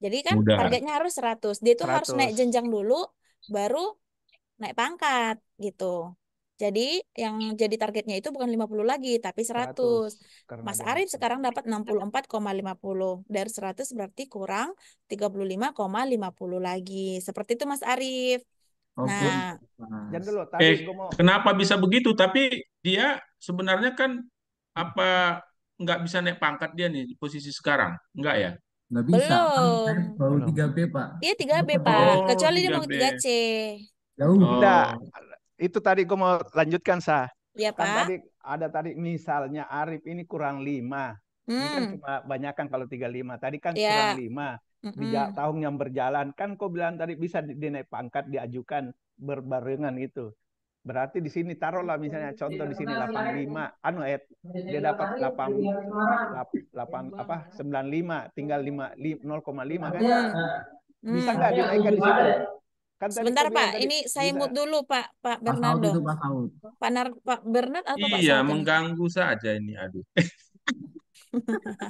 Jadi kan Mudah. targetnya harus 100. Dia itu harus naik 100. jenjang dulu, baru naik pangkat gitu. Jadi yang jadi targetnya itu bukan 50 lagi, tapi 100. 100 karena Mas dia Arif sekarang dapat 64,50. Dari 100 berarti kurang 35,50 lagi. Seperti itu Mas Arif. Oke. Nah, jangan dulu tadi gue mau Kenapa bisa begitu? Tapi dia sebenarnya kan apa nggak bisa naik pangkat dia nih di posisi sekarang? Enggak ya? Nggak bisa. Kan belum. saya baru belum 3B, Pak. Dia 3B, Dapat Pak. jauh. Oh, Kecuali dia mau 3B. 3C. Jauh. enggak. Oh, Itu tadi gue mau lanjutkan sah. Ya, Kan Pak. tadi ada tadi misalnya Arif ini kurang 5. Ini kan cuma banyakan kalau 35. Tadi kan kurang Ya. 5. Di Mm-mm. tahun yang berjalan kan kau bilang tadi bisa dinaik pangkat diajukan berbarengan itu. Berarti di sini taruhlah misalnya contoh di sini 85 dia dapat 8 apa 95 tinggal 0,5 kan? Bisa nggak dinaikkan di situ? Kan tadi Sebentar, kau bilang Pak. tadi Ini saya bisa. mute dulu, Pak Pak Saud Bernardo. itu Pak Saud. Pak Bernard atau Pak iya Saud ini? mengganggu saja ini. Aduh.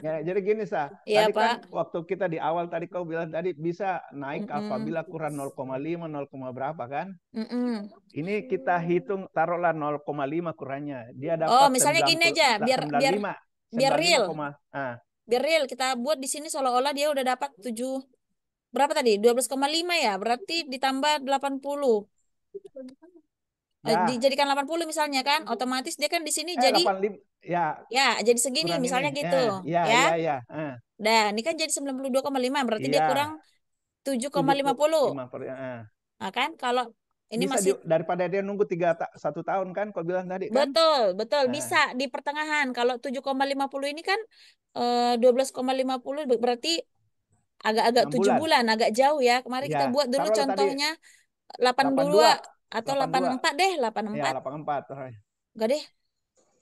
Ya, jadi gini Sah, Iya, tadi kan Pak. waktu kita di awal tadi kau bilang tadi bisa naik Mm-mm. apabila kurang 0,5, 0, berapa kan? Mm-mm. Ini kita hitung taruhlah 0,5 kurangnya. Dia Oh, dapat misalnya gini aja, biar 95, real. 95, Biar real kita buat di sini seolah-olah dia udah dapat 7 berapa tadi? 12,5 ya. Berarti ditambah 80. ya, Dijadikan 80 misalnya kan. Otomatis dia kan di sini jadi 85, ya jadi segini kurang misalnya ini. gitu. Ya, Ya. ya. Nah, ini kan jadi 92,5 berarti dia Iya, kurang 7,50. 75. Nah, kan kalau ini Bisa masih daripada dia nunggu 1 tahun kan kau bilang tadi kan? betul Nah. bisa di pertengahan. Kalau 7,50 ini kan 12,50 berarti agak-agak 6 7 bulan. bulan, agak jauh ya. Mari kita Ya, buat dulu taruhlah tadi contohnya 82 atau 82. 84 deh, Ya, 84. 84. Enggak deh.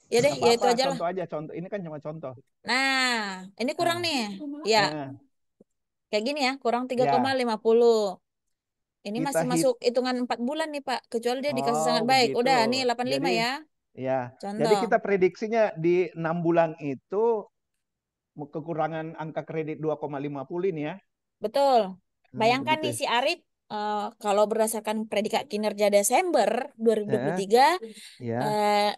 Ya deh, Nggak ya itu apa-apa, aja lah. contoh aja, contoh. Ini kan cuma contoh. Nah, ini kurang Nah. nih. Ya, Nah, kayak gini ya, kurang ya, 3,50. Ini kita masih masuk hitungan 4 bulan nih, Pak. Kecuali dia dikasih sangat baik. begitu. Udah, nih 85 Jadi, ya. ya. Jadi Contoh. kita prediksinya di 6 bulan itu kekurangan angka kredit 2,50 ini ya. Betul. Bayangkan begitu. nih si Arif kalau berdasarkan predikat kinerja Desember 2023 Ya,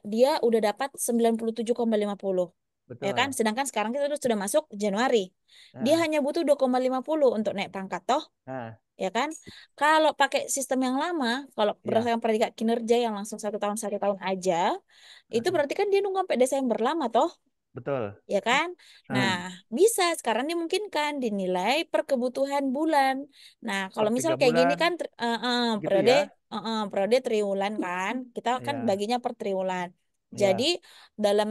dia udah dapat 97,50. betul. Ya kan? Sedangkan sekarang kita sudah masuk Januari. Dia Nah. hanya butuh 2,50 untuk naik pangkat toh. Nah, Ya kan? Kalau pakai sistem yang lama, kalau ya, berdasarkan predikat kinerja yang langsung 1 tahun aja, itu berarti kan dia nunggu sampai Desember lama toh. betul. Ya kan? Nah, bisa sekarang dimungkinkan dinilai per kebutuhan bulan. Nah, kalau Per misal 3 kayak gini bulan kan gitu periode ya. periode triwulan kan, kita kan Ya, baginya per triwulan. ya, Jadi dalam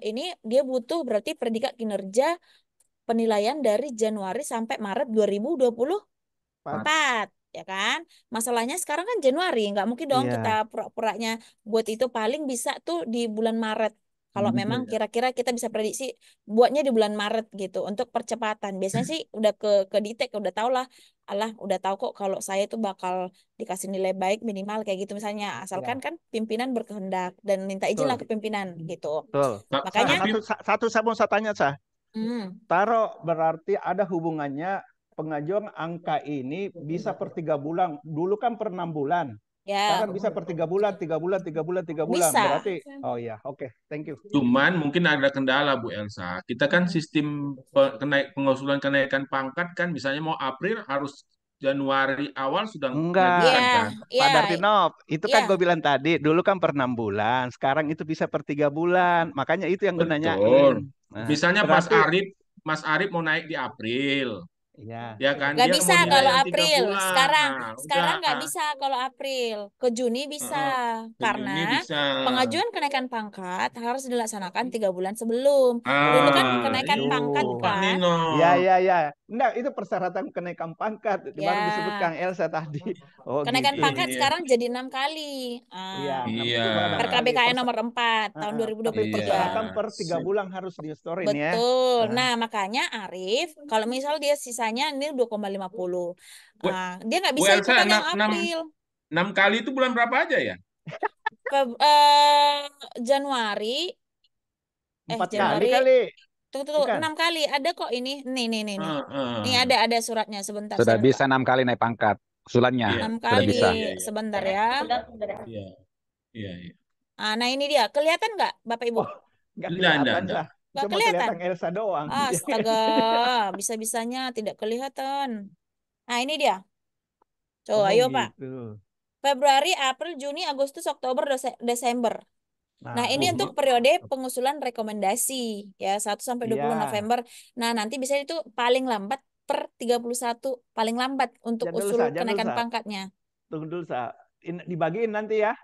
ini dia butuh berarti predikat kinerja penilaian dari Januari sampai Maret 2024, Pak. ya kan? Masalahnya sekarang kan Januari, nggak mungkin dong Iya, kita pura-puranya buat itu, paling bisa tuh di bulan Maret. Kalau Bisa memang ya. kira-kira kita bisa prediksi buatnya di bulan Maret gitu untuk percepatan. Biasanya sih udah ke detect, udah tau lah, udah tahu kok kalau saya tuh bakal dikasih nilai baik minimal kayak gitu misalnya. Asalkan ya, kan pimpinan berkehendak dan minta izin lah betul. ke pimpinan gitu. Betul. Makanya Tapi Satu saya mau tanya, Sah. hmm, Taruh berarti ada hubungannya pengajuan angka ini bisa per 3 bulan. Dulu kan per 6 bulan. ya Sekarang bisa per 3 bulan, 3 bulan, 3 bulan, 3 bulan. bisa. Berarti, oh iya, oke, thank you. cuman mungkin ada kendala Bu Elsa. Kita kan sistem pengusulan kenaikan pangkat kan misalnya mau April harus Januari awal sudah naik Enggak, Iya, pangkat kan. Pak iya, Dartinov, itu kan iya. gue bilang tadi, dulu kan per 6 bulan, sekarang itu bisa per 3 bulan. Makanya itu yang gue Betul. nanyain. Nah, Misalnya berarti, Mas Arif mau naik di April, ya, ya kan? Nggak Dia bisa mau nilai kalau yang 3 April. bulan. Sekarang, Nah, sekarang udah. nggak bisa kalau April. Ke Juni bisa. Heeh. Ke Karena Juni bisa. pengajuan kenaikan pangkat harus dilaksanakan 3 bulan sebelum. Dulu kan oh kenaikan gitu. pangkat Pak kan. Nino. Ya. Enggak, itu persyaratan kenaikan pangkat. Baru disebut Ya, Kang Elsa tadi. Oh kenaikan gitu. pangkat Iya. sekarang jadi 6 kali. Iya, Iya. Per kali. KBKN nomor 4 tahun Tapi 2023. Iya. persyaratan per 3 bulan harus di-storein ya. Betul. Nah, makanya Arif, kalau misal dia sisanya ini 2,50. Bu, Dia nggak Bu bisa Elsa, ikutan yang April. 6 kali itu bulan berapa aja ya? Januari, 4 kali Januari, kali. tuh, Bukan. 6 kali. Ada kok ini. Nih. Nih Heeh. ada suratnya sebentar. Sudah Saya bisa 6 kali naik pangkat. Usulannya Iya. 6 sudah kali. bisa. Sebentar ya. Iya. Iya, iya. Nah, ini dia. Kelihatan nggak, Bapak Ibu? Oh, nggak Enggak, kelihatan enggak. sah. Nggak Cuma kelihatan. kelihatan Elsa doang. Astaga, bisa-bisanya tidak kelihatan. Nah, ini dia. Coba, Oh ayo Pak. gitu. Februari, April, Juni, Agustus, Oktober, Desember. Nah, ini Nah, untuk periode pengusulan rekomendasi ya 1 sampai 20 iya. November. Nah, nanti bisa itu paling lambat per 31 paling lambat untuk Jangan dulu usul Sa, jangan dulu kenaikan Sa. pangkatnya. Tunggu dulu Sa. Dibagiin nanti ya.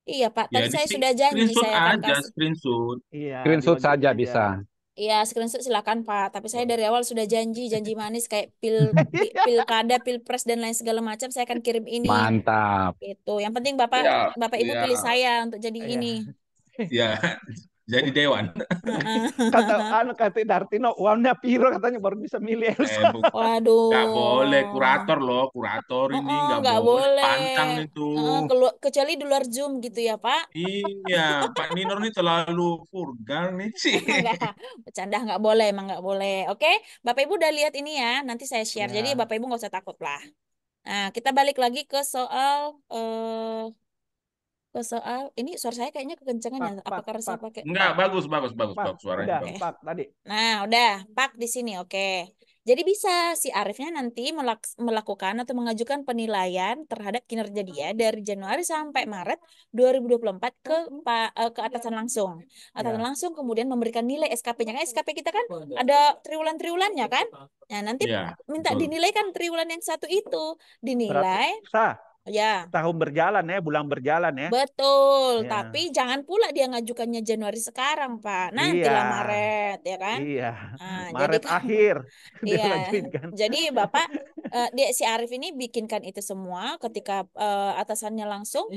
Iya, Pak. Ya Tadi di saya sudah janji screenshot saya akan aja, kasih. screenshot. Iya, Screenshot dibagiin saja aja. bisa. Iya, screenshot silakan, Pak. Tapi saya dari awal sudah janji manis kayak pilkada, pilpres dan lain segala macam saya akan kirim ini. Mantap. Gitu. Yang penting Ya, Bapak Ibu ya, pilih saya untuk jadi Iya. ini. ya. Jadi dewan. Heeh. Kata Dartino uangnya piro katanya baru bisa milih Elsa. Nggak boleh, Waduh. kurator loh, kurator ini nggak Nggak boleh boleh. pantang itu. Kecuali di luar Zoom gitu ya, Pak. Iya, Pak Ninor ini terlalu vulgar nih sih. Enggak, bercanda nggak boleh, emang nggak boleh. Oke, Bapak Ibu udah lihat ini ya. Nanti saya share. Jadi Ya. Bapak Ibu nggak usah takut lah. Nah, kita balik lagi ke soal ini suara saya kayaknya kekencangan ya. Apa karena saya pakai? Enggak, bagus, bagus, bagus, Pak, bagus. Suaranya udah, Oke. bagus. Pak tadi. Nah, udah Pak di sini. Oke. Jadi bisa si Arifnya nanti melakukan atau mengajukan penilaian terhadap kinerja dia dari Januari sampai Maret 2024 ke atasan langsung. Atasan Ya. langsung kemudian memberikan nilai SKP-nya. Kan SKP kita kan ada triwulan-triwulannya kan? Nah, nanti Iya, minta betul. dinilai kan triwulan yang satu itu. Berarti Dinilai. Sa, Ya, tahun berjalan ya, bulan berjalan ya. betul. Ya. Tapi jangan pula dia ngajukannya Januari sekarang, Pak. Nantilah Iya. Maret, ya kan? Iya. Nah, jadi Maret akhir dia iya. lanjutin kan. Jadi Bapak si Arif ini bikinkan itu semua ketika atasannya langsung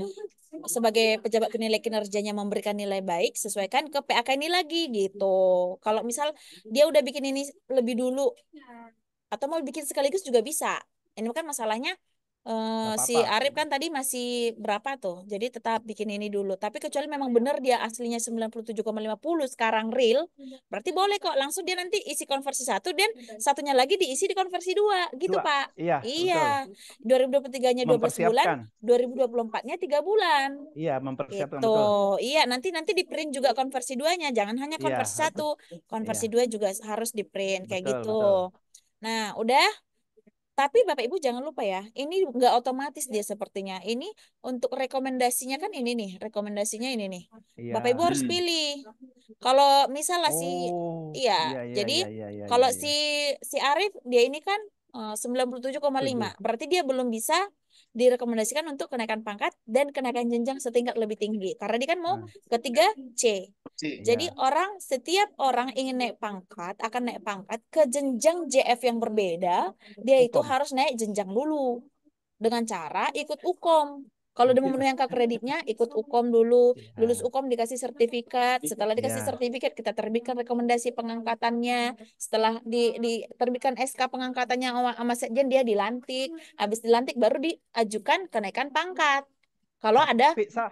sebagai pejabat penilai kinerjanya memberikan nilai baik sesuaikan ke PAK ini lagi gitu. Kalau misal dia udah bikin ini lebih dulu atau mau bikin sekaligus juga bisa. Ini kan masalahnya Nggak si apa-apa. Arif kan tadi masih berapa tuh? Jadi tetap bikin ini dulu. Tapi kecuali memang benar dia aslinya 97,50 sekarang real, berarti boleh kok langsung dia nanti isi konversi 1 dan satunya lagi diisi di konversi 2 gitu, Dua. Pak. Iya, Iya. betul. 2023-nya 12 bulan, Mempersiapkan. 2024-nya 3 bulan. Iya, mempersiapkan Gitu. betul. Iya, nanti di print juga konversi 2-nya, jangan hanya Iya, konversi 1. Konversi iya. 2 juga harus di print kayak Betul, gitu. betul. Nah, udah. Tapi Bapak Ibu jangan lupa ya, ini nggak otomatis dia sepertinya. Ini untuk rekomendasinya kan ini nih, rekomendasinya ini nih. Bapak Ibu Iya. harus pilih. Kalau misalnya Oh, iya, iya, iya, jadi iya, iya, iya, kalau iya, iya. si Arif dia ini kan 97,5, Setuju. berarti dia belum bisa direkomendasikan untuk kenaikan pangkat dan kenaikan jenjang setingkat lebih tinggi. Karena dia kan mau Nah, ketiga C. Jadi iya. setiap orang ingin naik pangkat, akan naik pangkat ke jenjang JF yang berbeda, dia itu Hukum. harus naik jenjang dulu dengan cara ikut UKOM. Kalau dia memenuhi angka kreditnya, ikut UKOM dulu, lulus Iya. UKOM dikasih sertifikat. Setelah dikasih Iya. sertifikat, kita terbitkan rekomendasi pengangkatannya. Setelah diterbitkan SK pengangkatannya sama sekjen, dia dilantik. Habis dilantik baru diajukan kenaikan pangkat. Kalau ada Tapi Sa,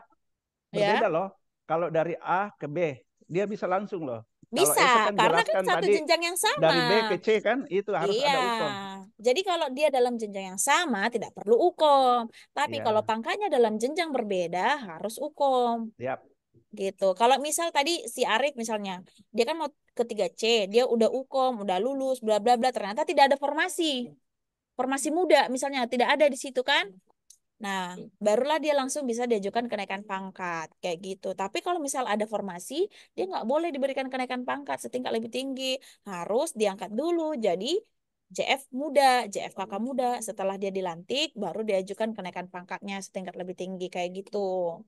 ya. berbeda loh. Kalau dari A ke B, dia bisa langsung loh. Kalau Bisa, Elsa kan karena kan jelaskan satu tadi jenjang yang sama. dari B ke C kan itu harus Iya, ada UKOM. jadi kalau dia dalam jenjang yang sama tidak perlu UKOM. Tapi Iya. kalau pangkatnya dalam jenjang berbeda harus UKOM. Siap. Gitu. Kalau misal tadi si Arif misalnya, dia kan mau ke 3C, dia udah UKOM, udah lulus, bla bla bla, ternyata tidak ada formasi. Formasi muda misalnya tidak ada di situ kan. Nah, barulah dia langsung bisa diajukan kenaikan pangkat kayak gitu. Tapi kalau misal ada formasi, dia nggak boleh diberikan kenaikan pangkat setingkat lebih tinggi. Harus diangkat dulu jadi JF muda, JF kakak muda. Setelah dia dilantik, baru diajukan kenaikan pangkatnya setingkat lebih tinggi kayak gitu.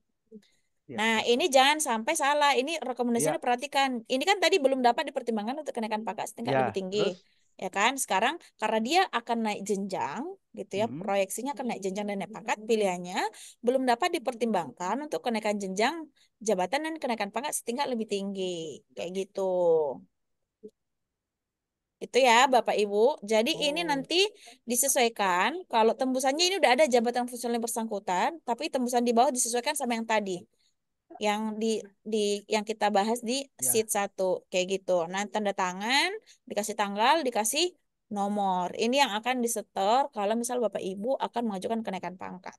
Siap, Nah, siap. ini jangan sampai salah. Ini rekomendasinya Iya. perhatikan. Ini kan tadi belum dapat dipertimbangkan untuk kenaikan pangkat setingkat Ya, lebih tinggi. terus? Ya kan? Sekarang karena dia akan naik jenjang, gitu ya, Hmm. proyeksinya akan naik jenjang dan naik pangkat, pilihannya belum dapat dipertimbangkan untuk kenaikan jenjang jabatan dan kenaikan pangkat setingkat lebih tinggi. Kayak gitu. Itu ya, Bapak Ibu. Jadi ini Oh, nanti disesuaikan. Kalau tembusannya ini udah ada jabatan fungsional yang bersangkutan, tapi tembusan di bawah disesuaikan sama yang tadi. Yang yang kita bahas di ya. sheet 1 kayak gitu. Nah, tanda tangan, dikasih tanggal, dikasih nomor. Ini yang akan disetor kalau misal Bapak Ibu akan mengajukan kenaikan pangkat.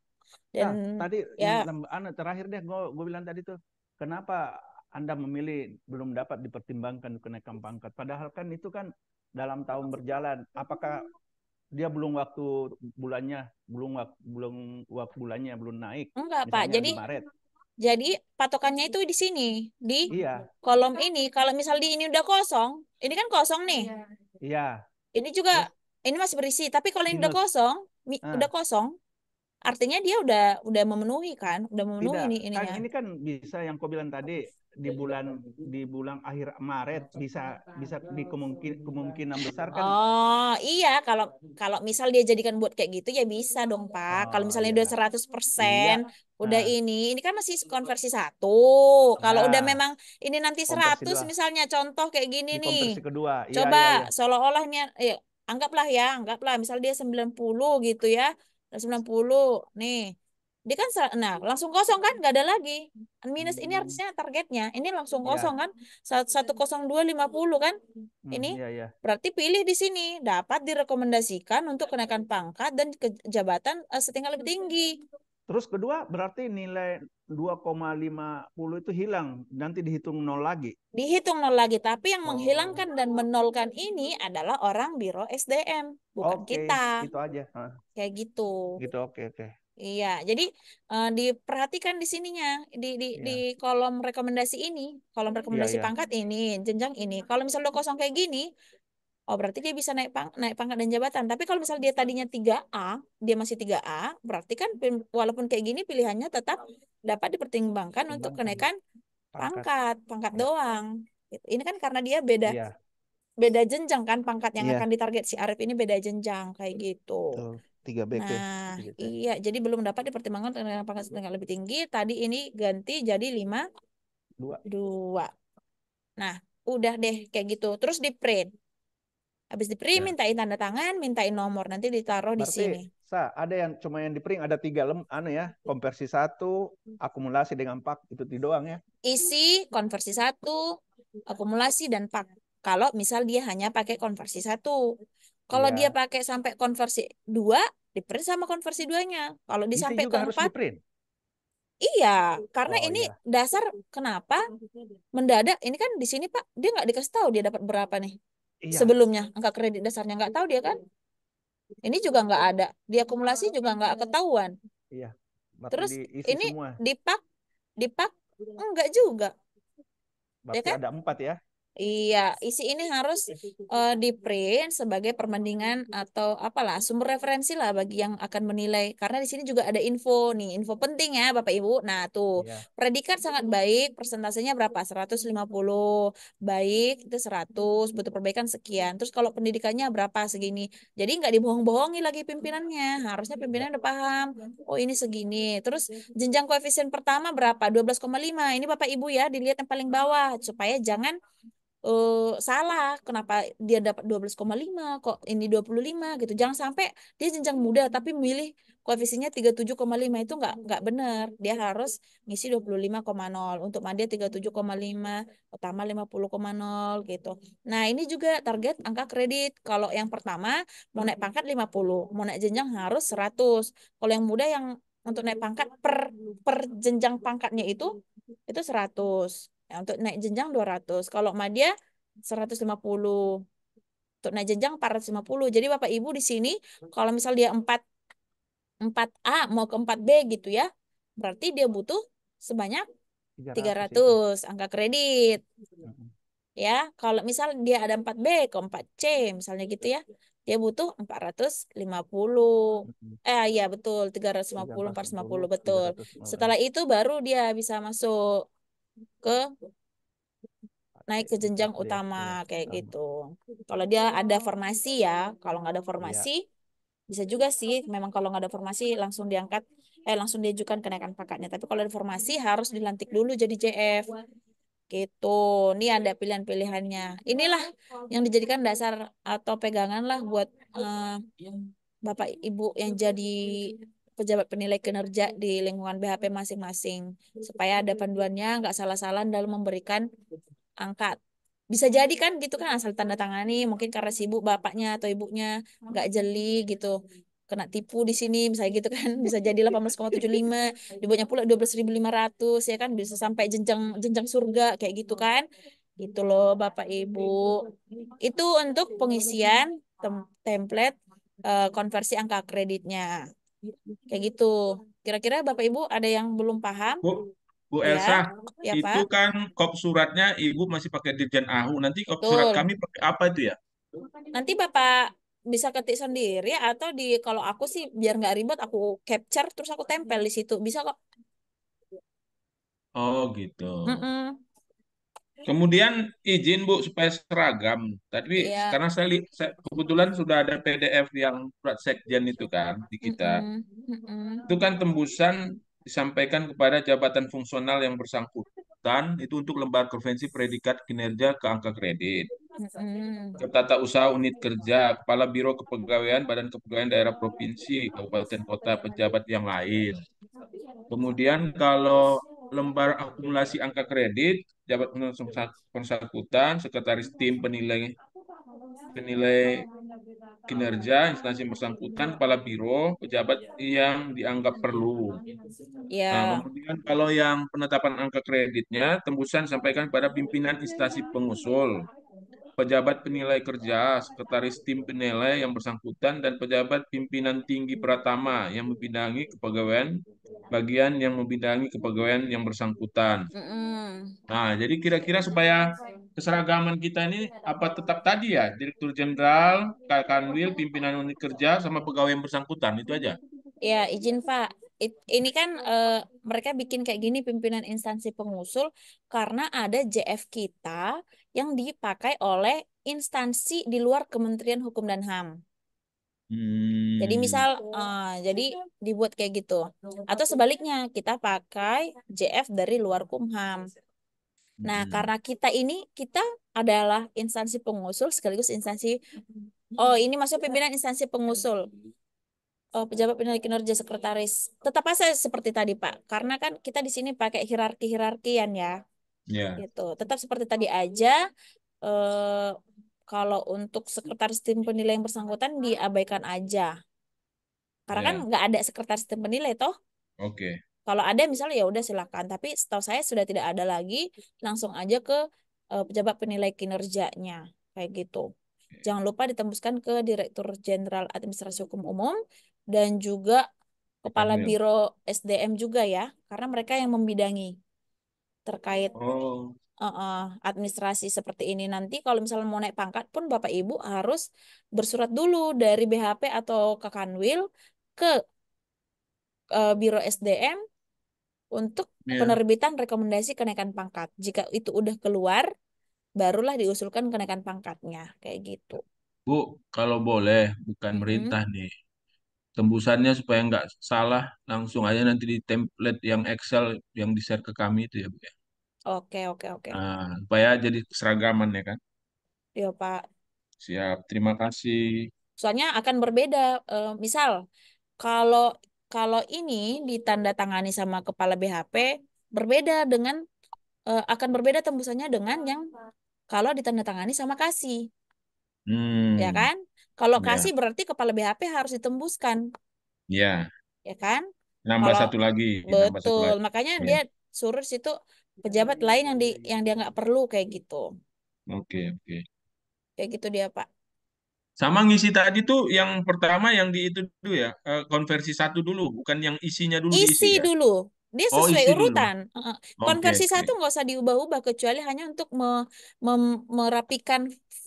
Dan Tadi ya, terakhir deh, gue bilang tadi tuh, kenapa Anda memilih belum dapat dipertimbangkan kenaikan pangkat? Padahal kan itu kan dalam tahun berjalan. Apakah dia belum waktu bulannya, waktu bulannya belum naik, enggak Pak. misalnya di Maret? Jadi patokannya itu di sini, di Iya, kolom ini. Kalau misal di ini udah kosong, ini kan kosong nih. iya. Ini juga, Terus ini masih berisi. Tapi kalau ini udah minus. kosong, udah Ah, kosong, artinya dia udah memenuhi kan, udah memenuhi tidak, ini kan ininya. ini kan bisa yang kau bilang tadi di bulan akhir Maret bisa bisa kemungkinan besar kan. Oh iya, kalau kalau misal dia jadikan buat kayak gitu ya bisa dong Pak. Kalau Oh misalnya ya, udah 100% iya. udah Ah, ini kan masih konversi 1. Kalau udah ya, memang ini nanti konversi 100 dua. misalnya contoh kayak gini Di nih. konversi kedua. Iya, Coba iya, iya. seolah-olahnya anggaplah misal dia 90 gitu ya. 90 nih. Dia kan nah langsung kosong kan nggak ada lagi. Minus ini Hmm, artinya targetnya. Ini langsung kosong iya. kan. 10250 kan. Ini Iya, iya. berarti pilih di sini dapat direkomendasikan untuk kenaikan pangkat dan jabatan setingkat lebih tinggi. Terus kedua berarti nilai 2,50 itu hilang, nanti dihitung nol lagi. Dihitung nol lagi, tapi yang Oh, menghilangkan dan menolkan ini adalah orang Biro SDM, bukan oke, kita. itu aja. Ah, Kayak gitu. gitu, oke, oke. Iya, jadi diperhatikan di sininya di Iya, kolom rekomendasi ini, kolom iya, rekomendasi iya. pangkat ini, jenjang ini. Kalau misalnya udah kosong kayak gini, oh berarti dia bisa naik pangkat dan jabatan. Tapi kalau misalnya dia tadinya 3A, dia masih 3A, berarti kan walaupun kayak gini pilihannya tetap dapat dipertimbangkan untuk Pertimbangkan kenaikan pangkat. pangkat Ya, doang. Gitu. Ini kan karena dia beda iya, beda jenjang kan pangkat yang akan iya. ditarget si Arif ini beda jenjang kayak gitu. Betul. 3BK Nah, gitu. iya, jadi belum dapat dipertimbangkan dengan pangkat yang lebih tinggi. Tadi ini ganti jadi 2. 52. Nah, udah deh kayak gitu. Terus di print. Habis di print Ya. mintain tanda tangan, mintain nomor, nanti ditaruh di Berarti sini. ada yang cuma yang di print ada 3 ya, konversi 1, akumulasi dengan pak itu doang ya. Isi konversi 1, akumulasi dan pak. Kalau misal dia hanya pakai konversi 1. Kalau dia Iya. pakai sampai konversi 2, di print sama konversi 2-nya. Kalau di Isi sampai ke juga harus 4, di print. iya, karena Oh ini iya. dasar kenapa mendadak. Ini kan di sini Pak, dia nggak dikasih tahu dia dapat berapa nih. Iya, Sebelumnya, angka kredit dasarnya nggak tahu dia kan. Ini juga nggak ada. Di akumulasi juga nggak ketahuan. iya. Berarti Terus diisi ini semua. dipak enggak juga, ya Berarti kan? ada 4 ya. Iya, isi ini harus di print sebagai perbandingan atau apalah sumber referensi lah bagi yang akan menilai. Karena di sini juga ada info nih, info penting ya Bapak Ibu. Nah, tuh, Iya. predikat sangat baik, persentasenya berapa? 150. Baik, itu 100, butuh perbaikan sekian. Terus kalau pendidikannya berapa? Segini. Jadi nggak dibohong-bohongi lagi pimpinannya. Harusnya Iya. pimpinan udah paham. Oh, ini segini. Terus jenjang koefisien pertama berapa? 12,5. Ini Bapak Ibu ya, dilihat yang paling bawah supaya jangan salah kenapa dia dapat 12,5 kok ini 25 gitu, jangan sampai dia jenjang muda tapi milih koefisiennya 37,5, itu nggak benar. Dia harus ngisi 25,0 untuk madya 37,5, utama 50,0 gitu. Nah ini juga target angka kredit. Kalau yang pertama mau naik pangkat 50, mau naik jenjang harus 100. Kalau yang muda yang untuk naik pangkat per jenjang pangkatnya itu 100. Ya, untuk naik jenjang 200. Kalau madya 150. Untuk naik jenjang 450. Jadi Bapak Ibu di sini kalau misal dia 4A mau ke 4B gitu ya. Berarti dia butuh sebanyak 300 itu. 300 angka kredit. Mm-mm. Ya, kalau misal dia ada 4B ke 4C misalnya gitu ya. Dia butuh 450. Mm-mm. Ya betul, 350, 450 betul. 350. Setelah itu baru dia bisa masuk ke naik ke jenjang 4D. utama Iya, kayak utama. gitu. Kalau dia ada formasi ya, kalau nggak ada Iya. formasi bisa juga sih. Memang kalau nggak ada formasi langsung diangkat, langsung diajukan kenaikan pangkatnya. Tapi kalau ada formasi harus dilantik dulu jadi JF gitu. Ini ada pilihan-pilihannya. Inilah yang dijadikan dasar atau pegangan lah buat Bapak Ibu yang jadi pejabat penilai kinerja di lingkungan BHP masing-masing supaya ada panduannya, nggak salah-salah dalam memberikan angka Bisa jadi kan gitu kan asal tanda tangani mungkin karena sibuk bapaknya atau ibunya nggak jeli gitu kena tipu di sini misalnya gitu kan bisa jadi 18,75 dibuatnya pula 12.500 ya kan bisa sampai jenjang jenjang surga kayak gitu kan gitu loh Bapak Ibu itu untuk pengisian template konversi angka kreditnya kayak gitu kira-kira Bapak Ibu ada yang belum paham Bu, Bu ya Elsa, ya itu Pak kan kop suratnya Ibu masih pakai Dirjen AHU. Nanti kop surat betul. kami pakai apa itu ya? Nanti Bapak bisa ketik sendiri atau di kalau aku sih biar nggak ribet aku capture terus aku tempel di situ. Bisa kok. Oh gitu. Mm-mm. Kemudian izin Bu supaya seragam. Tapi Iya. karena kebetulan sudah ada PDF yang surat sekjen itu kan di kita. Mm-mm. Mm-mm. Itu kan tembusan disampaikan kepada jabatan fungsional yang bersangkutan itu untuk lembar konvensi predikat kinerja ke angka kredit. Mm-mm. Ke tata usaha unit kerja, kepala biro kepegawaian, badan kepegawaian daerah provinsi, kabupaten kota, pejabat yang lain. Kemudian kalau lembar akumulasi angka kredit, jabat bersangkutan, sekretaris tim penilai penilai kinerja, instansi yang bersangkutan, kepala biro, pejabat yang dianggap perlu. Nah, Ya. kemudian kalau yang penetapan angka kreditnya, tembusan sampaikan pada pimpinan instansi pengusul, pejabat penilai kerja, sekretaris tim penilai yang bersangkutan, dan pejabat pimpinan tinggi Pratama yang membidangi kepegawaian bagian yang membidangi kepegawaian yang bersangkutan. Mm-mm. Nah, jadi kira-kira supaya keseragaman kita ini apa tetap tadi ya, Direktur Jenderal, Kanwil, pimpinan unit kerja, sama pegawai yang bersangkutan, itu aja. Ya, izin Pak. Ini kan mereka bikin kayak gini pimpinan instansi pengusul karena ada JF kita yang dipakai oleh instansi di luar Kementerian Hukum dan HAM. Jadi Hmm, misal, jadi dibuat kayak gitu. Atau sebaliknya, kita pakai JF dari luar Kumham. Nah, hmm. karena kita adalah instansi pengusul sekaligus instansi, oh ini maksudnya pimpinan instansi pengusul, oh, pejabat penilai kinerja sekretaris. Tetap aja seperti tadi, Pak. Karena kan kita di sini pakai hierarki-hierarkian ya, Ya, gitu. Tetap seperti tadi aja. Eh, kalau untuk sekretaris tim penilai yang bersangkutan diabaikan aja. Karena kan ya, nggak ada sekretaris tim penilai toh. oke. Kalau ada misalnya ya udah silakan. Tapi setahu saya sudah tidak ada lagi. Langsung aja ke pejabat penilai kinerjanya kayak gitu. Jangan lupa ditembuskan ke Direktur Jenderal Administrasi Hukum Umum dan juga Kepala Kanwil. Biro SDM juga ya, karena mereka yang membidangi terkait Oh, administrasi seperti ini. Nanti kalau misalnya mau naik pangkat pun Bapak Ibu harus bersurat dulu dari BHP atau ke Kanwil ke Biro SDM untuk ya. penerbitan rekomendasi kenaikan pangkat. Jika itu udah keluar, barulah diusulkan kenaikan pangkatnya. Kayak gitu. Bu, kalau boleh, bukan Mm-mm. merintah nih. Tembusannya supaya nggak salah, langsung aja nanti di template yang Excel yang di-share ke kami itu ya, Bu ya. Oke, oke, oke. Nah, supaya jadi keseragaman ya kan. Ya, Pak. Siap, terima kasih. Soalnya akan berbeda. Misal, kalau kalau ini ditandatangani sama kepala BHP, berbeda dengan akan berbeda tembusannya dengan yang kalau ditandatangani sama Kasih, ya Hmm, kan? Kalau ya, Kasih berarti kepala BHP harus ditembuskan, ya. ya kan? Nambah Kalau satu lagi, nambah satu betul, lagi. makanya Ya, dia suruh di situ pejabat lain yang dia nggak perlu kayak gitu, oke, oke. kayak gitu dia Pak. Sama ngisi tadi tuh yang pertama yang di itu dulu ya, konversi satu dulu, bukan yang isinya dulu diisi Isi ya. dulu, dia Oh, sesuai isi dulu. urutan. Oke, Konversi oke. satu nggak usah diubah-ubah kecuali hanya untuk merapikan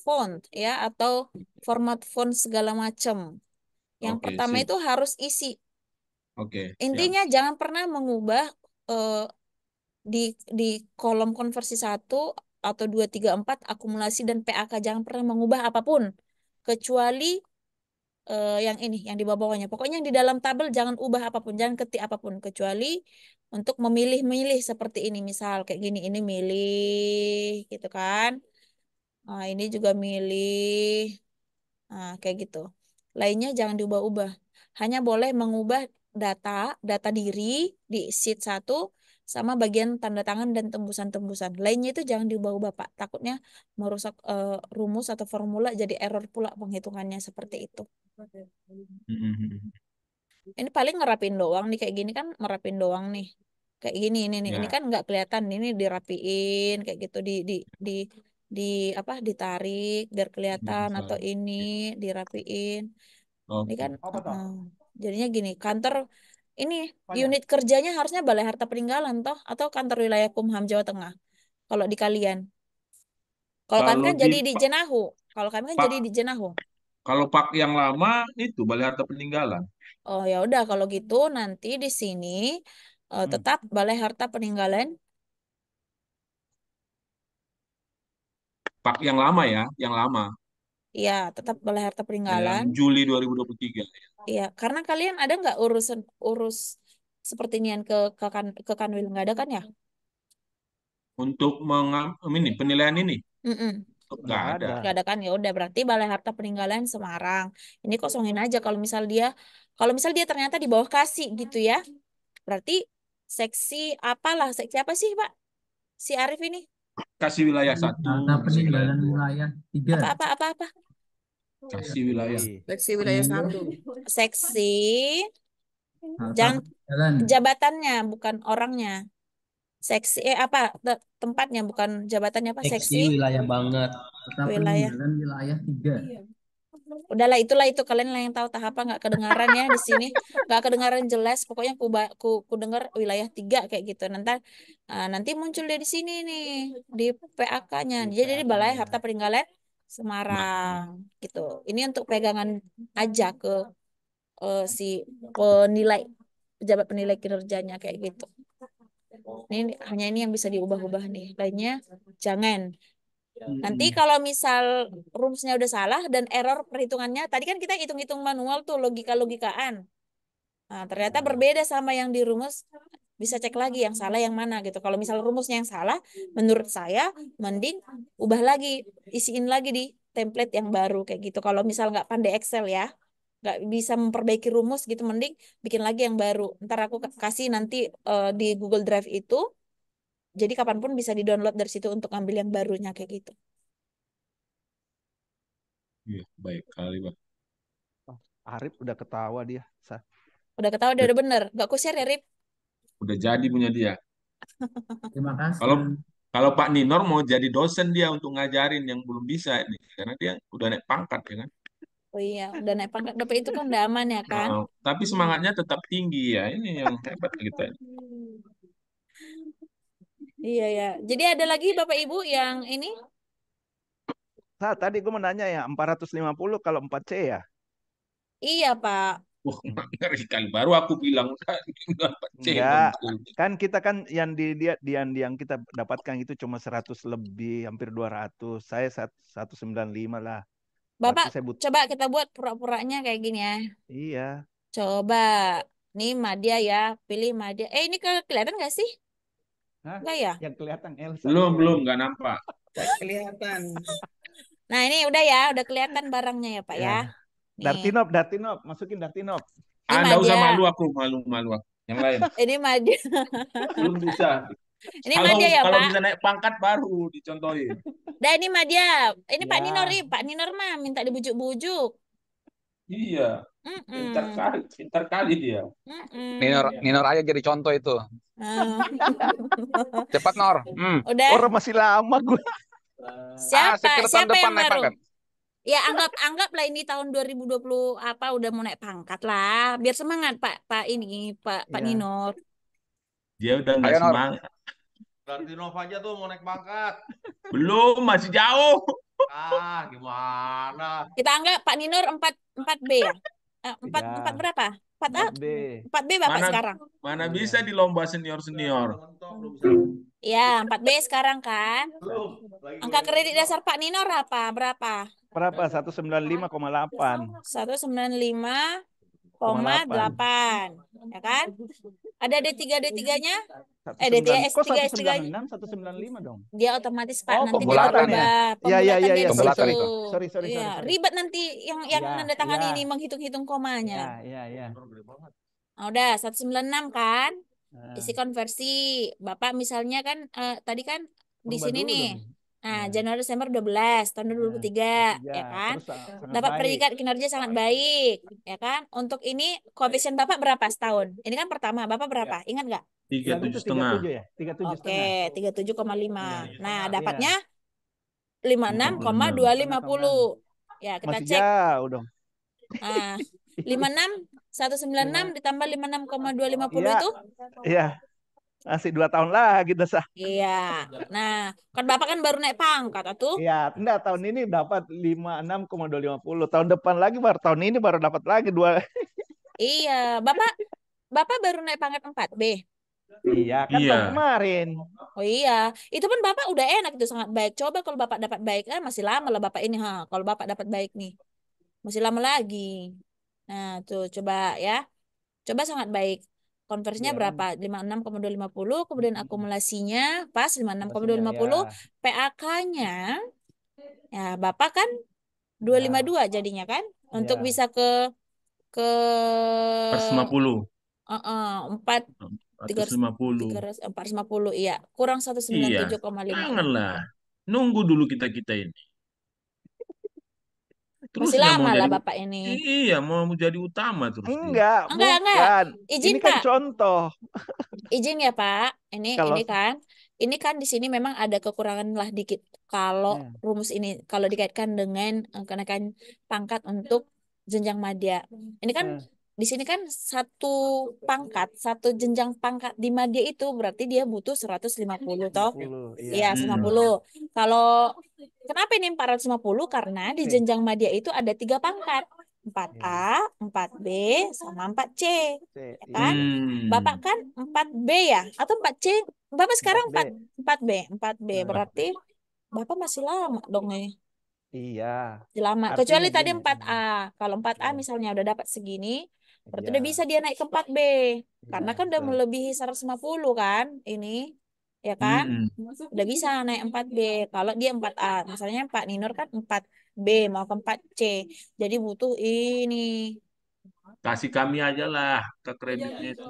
font ya atau format font segala macam. Yang Oke, pertama sip. itu harus isi. Oke, siap. Intinya jangan pernah mengubah eh, di di kolom konversi satu atau 2 3 4 akumulasi dan PAK jangan pernah mengubah apapun kecuali yang ini yang di bawah-bawahnya. Pokoknya yang di dalam tabel jangan ubah apapun, jangan ketik apapun kecuali untuk memilih-milih seperti ini misal kayak gini ini milih gitu kan. Nah, ini juga milih. Nah, kayak gitu. Lainnya jangan diubah-ubah. Hanya boleh mengubah data data diri di sheet satu sama bagian tanda tangan dan tembusan-tembusan. Lainnya itu jangan diubah-ubah, Pak. Takutnya merusak rumus atau formula jadi error pula penghitungannya seperti itu. Ini paling ngerapin doang nih kayak gini kan ngerapin doang nih. Kayak gini ini Ya, kan nggak kelihatan ini dirapiin kayak gitu di apa ditarik biar kelihatan atau bisa. ini dirapiin. Ini Oke. kan Apa toh? jadinya gini, kantor ini Apanya? unit kerjanya harusnya Balai Harta Peninggalan toh atau kantor wilayah Kumham Jawa Tengah. Kalau di kalian. Kalau kami Kalau kan di jadi di Jenahu. Kalau kami kan Pak, jadi di Jenahu. kalau Pak yang lama itu Balai Harta Peninggalan. Oh ya udah kalau gitu nanti di sini tetap Balai Harta Peninggalan. Pak yang lama ya, yang lama, Iya, tetap Balai Harta yang Peninggalan. Juli 2023. Iya, karena kalian ada nggak urus seperti nian ke Kanwil nggak ada kan ya? Untuk ini penilaian ini Mm-mm. nggak ada. Nggak ada kan ya udah berarti Balai Harta Peninggalan Semarang. Ini kosongin aja kalau misal dia ternyata di bawah Kasih gitu ya. Berarti seksi apalah seksi apa sih Pak? Si Arif ini Kasih wilayah Harta 1, kasih wilayah peninggalan 2, wilayah 3. apa? kasih wilayah. Seksi. Seksi Harta jangan peninggalan jabatannya bukan orangnya. Seksi tempatnya bukan jabatannya apa? Seksi Seksi wilayah banget. Harta wilayah. peninggalan wilayah 3. Udahlah itulah itu kalian lah yang tahu tahap apa nggak kedengaran ya di sini nggak kedengaran jelas pokoknya ku dengar wilayah 3 kayak gitu nanti muncul dia di sini nih di PAK-nya Di jadi Balai PAK-nya. Harta Peninggalan Semarang gitu ini untuk pegangan aja ke si penilai pejabat penilai kinerjanya kayak gitu ini hanya ini yang bisa diubah-ubah nih lainnya jangan. Nanti kalau misal rumusnya udah salah dan error perhitungannya, tadi kan kita hitung-hitung manual tuh logika-logikaan. Nah, ternyata berbeda sama yang di rumus, bisa cek lagi yang salah yang mana gitu. Kalau misal rumusnya yang salah, menurut saya mending ubah lagi, isiin lagi di template yang baru kayak gitu. Kalau misal nggak pandai Excel ya, nggak bisa memperbaiki rumus gitu, mending bikin lagi yang baru. Ntar aku kasih nanti di Google Drive itu. Jadi kapanpun bisa di-download dari situ untuk ngambil yang barunya kayak gitu. Iya, baik kali, Pak. Arif udah ketawa dia. Udah ketawa udah bener. Gak ku share ya, Rip? Udah jadi punya dia. Terima kasih. Kalau Pak Ninor mau jadi dosen dia untuk ngajarin yang belum bisa ini, karena dia udah naik pangkat ya kan. Oh iya, udah naik pangkat. Dapat itu kan udah aman ya kan? Tapi semangatnya tetap tinggi ya. Ini yang hebat kita. Iya ya. Jadi ada lagi Bapak Ibu yang ini? Tadi gue mau nanya ya, 450 kalau 4C ya? Iya, Pak. Wah, ngeri kali. Baru aku bilang Enggak. Kan kita kan yang yang kita dapatkan itu cuma 100 lebih, hampir 200. Saya 195 lah. Bapak, Berarti saya coba kita buat pura-puranya kayak gini ya. Iya. Coba. Nih Madia ya, pilih Madia. Ini kelihatan nggak sih? Hah? Enggak ya? Yang kelihatan Elsa. Belum, nggak nampak. Kelihatan. Nah ini udah ya, udah kelihatan barangnya ya Pak ya. Nih. Dartinop, masukin Dartinop. Nggak usah malu aku. Yang lain. Ini Madia. Belum bisa. Ini Madia ya kalau Pak? bisa naik pangkat baru dicontohin. Dah ini Madia. Ini Ya. Pak Ninor, Pak Ninor mah minta dibujuk-bujuk. Iya. Pintar kali dia. Ninor aja jadi contoh itu. Cepat Nor. Udah. Orang masih lama gue. Siapa depan yang naik baru? pangkat. Ya anggaplah ini tahun 2020 udah mau naik pangkat lah. Biar semangat Pak Ninor. Dia udah nggak Ayo, Nor. semangat. Dartinov aja tuh mau naik pangkat. Belum, masih jauh. Gimana? Kita anggap Pak Ninor 4B ya. 4 berapa? 4B. 4B Bapak sekarang. Mana bisa di lomba senior-senior. Ya, 4B sekarang kan. Angka kredit dasar Pak Ninor apa? Berapa? Berapa? 195,8. 195,8. Ya kan? Ada D3-nya? Kok D3 S3-nya? 196, 195 dong. Dia otomatis Pak nanti pembulatan dia ya. dia Pembulatan di situ. Sorry. Iya, ribet nanti yang nanda tangan ini menghitung-hitung komanya. Ya. Udah 196 kan? isi konversi. Bapak misalnya kan tadi kan di Merubah sini dulu nih. dong. Nah, Ya. Januari Desember 12 tahun 2023 ya kan. Terus sangat Dapat baik. predikat kinerja sangat baik ya kan. Untuk ini koefisien Bapak berapa setahun? Ini kan pertama, Bapak berapa? Ingat nggak? Yang itu 37,5. 37 ya? 37 Oke, setengah. 37,5. Nah, dapatnya Iya. 56,250. Ya, kita Masih cek. jauh dong. Nah, 56 196 ditambah 56,250 Iya. itu? Iya. Masih 2 tahun lagi dah sah. Iya. Nah, kan Bapak kan baru naik pangkat atuh. Iya, enggak tahun ini dapat 56,250. Tahun depan lagi baru tahun ini baru dapat lagi 2. Iya, Bapak baru naik pangkat 4B. Iya, kan tahun kemarin. Oh iya, itu pun Bapak udah enak, itu sangat baik. Coba kalau Bapak dapat baik, masih lama lah Bapak ini. Kalau Bapak dapat baik nih, masih lama lagi. Nah, tuh coba ya. Coba sangat baik. Konversinya berapa? 56,250, kemudian akumulasinya pas 56,250, PAK-nya ya Bapak kan 252 jadinya kan? Untuk bisa ke 450. 450 iya, kurang 197,5. Janganlah. Nunggu dulu kita ini. Terus Masih nggak lama mau lah jadi, Bapak ini. Iya, mau jadi utama terus dia. Enggak. Enggak. Izin ini kan Pak. contoh. Izin ya Pak. Ini kan di sini memang ada kekurangan lah dikit kalau rumus ini kalau dikaitkan dengan kenaikan pangkat untuk jenjang madya. Ini kan di sini kan satu jenjang pangkat di madya itu berarti dia butuh 150 toh. Iya, 150. Kalau kenapa ini 450? Karena di jenjang madya itu ada 3 pangkat. 4A, 4B, sama 4C. Ya kan? Bapak kan 4B ya? Atau 4C? Bapak sekarang 4B. 4B. Berarti Bapak masih lama dong nih. Iya. Lama. Kecuali tadi 4A. Kalau 4A misalnya udah dapat segini, berarti udah bisa dia naik ke 4B. Karena kan udah melebihi 150 kan ini. Ya kan? Udah bisa naik 4B. Kalau dia 4A. Misalnya Pak Ninor kan 4B mau ke 4C. Jadi butuh ini. Kasih kami aja lah ke kreditnya itu.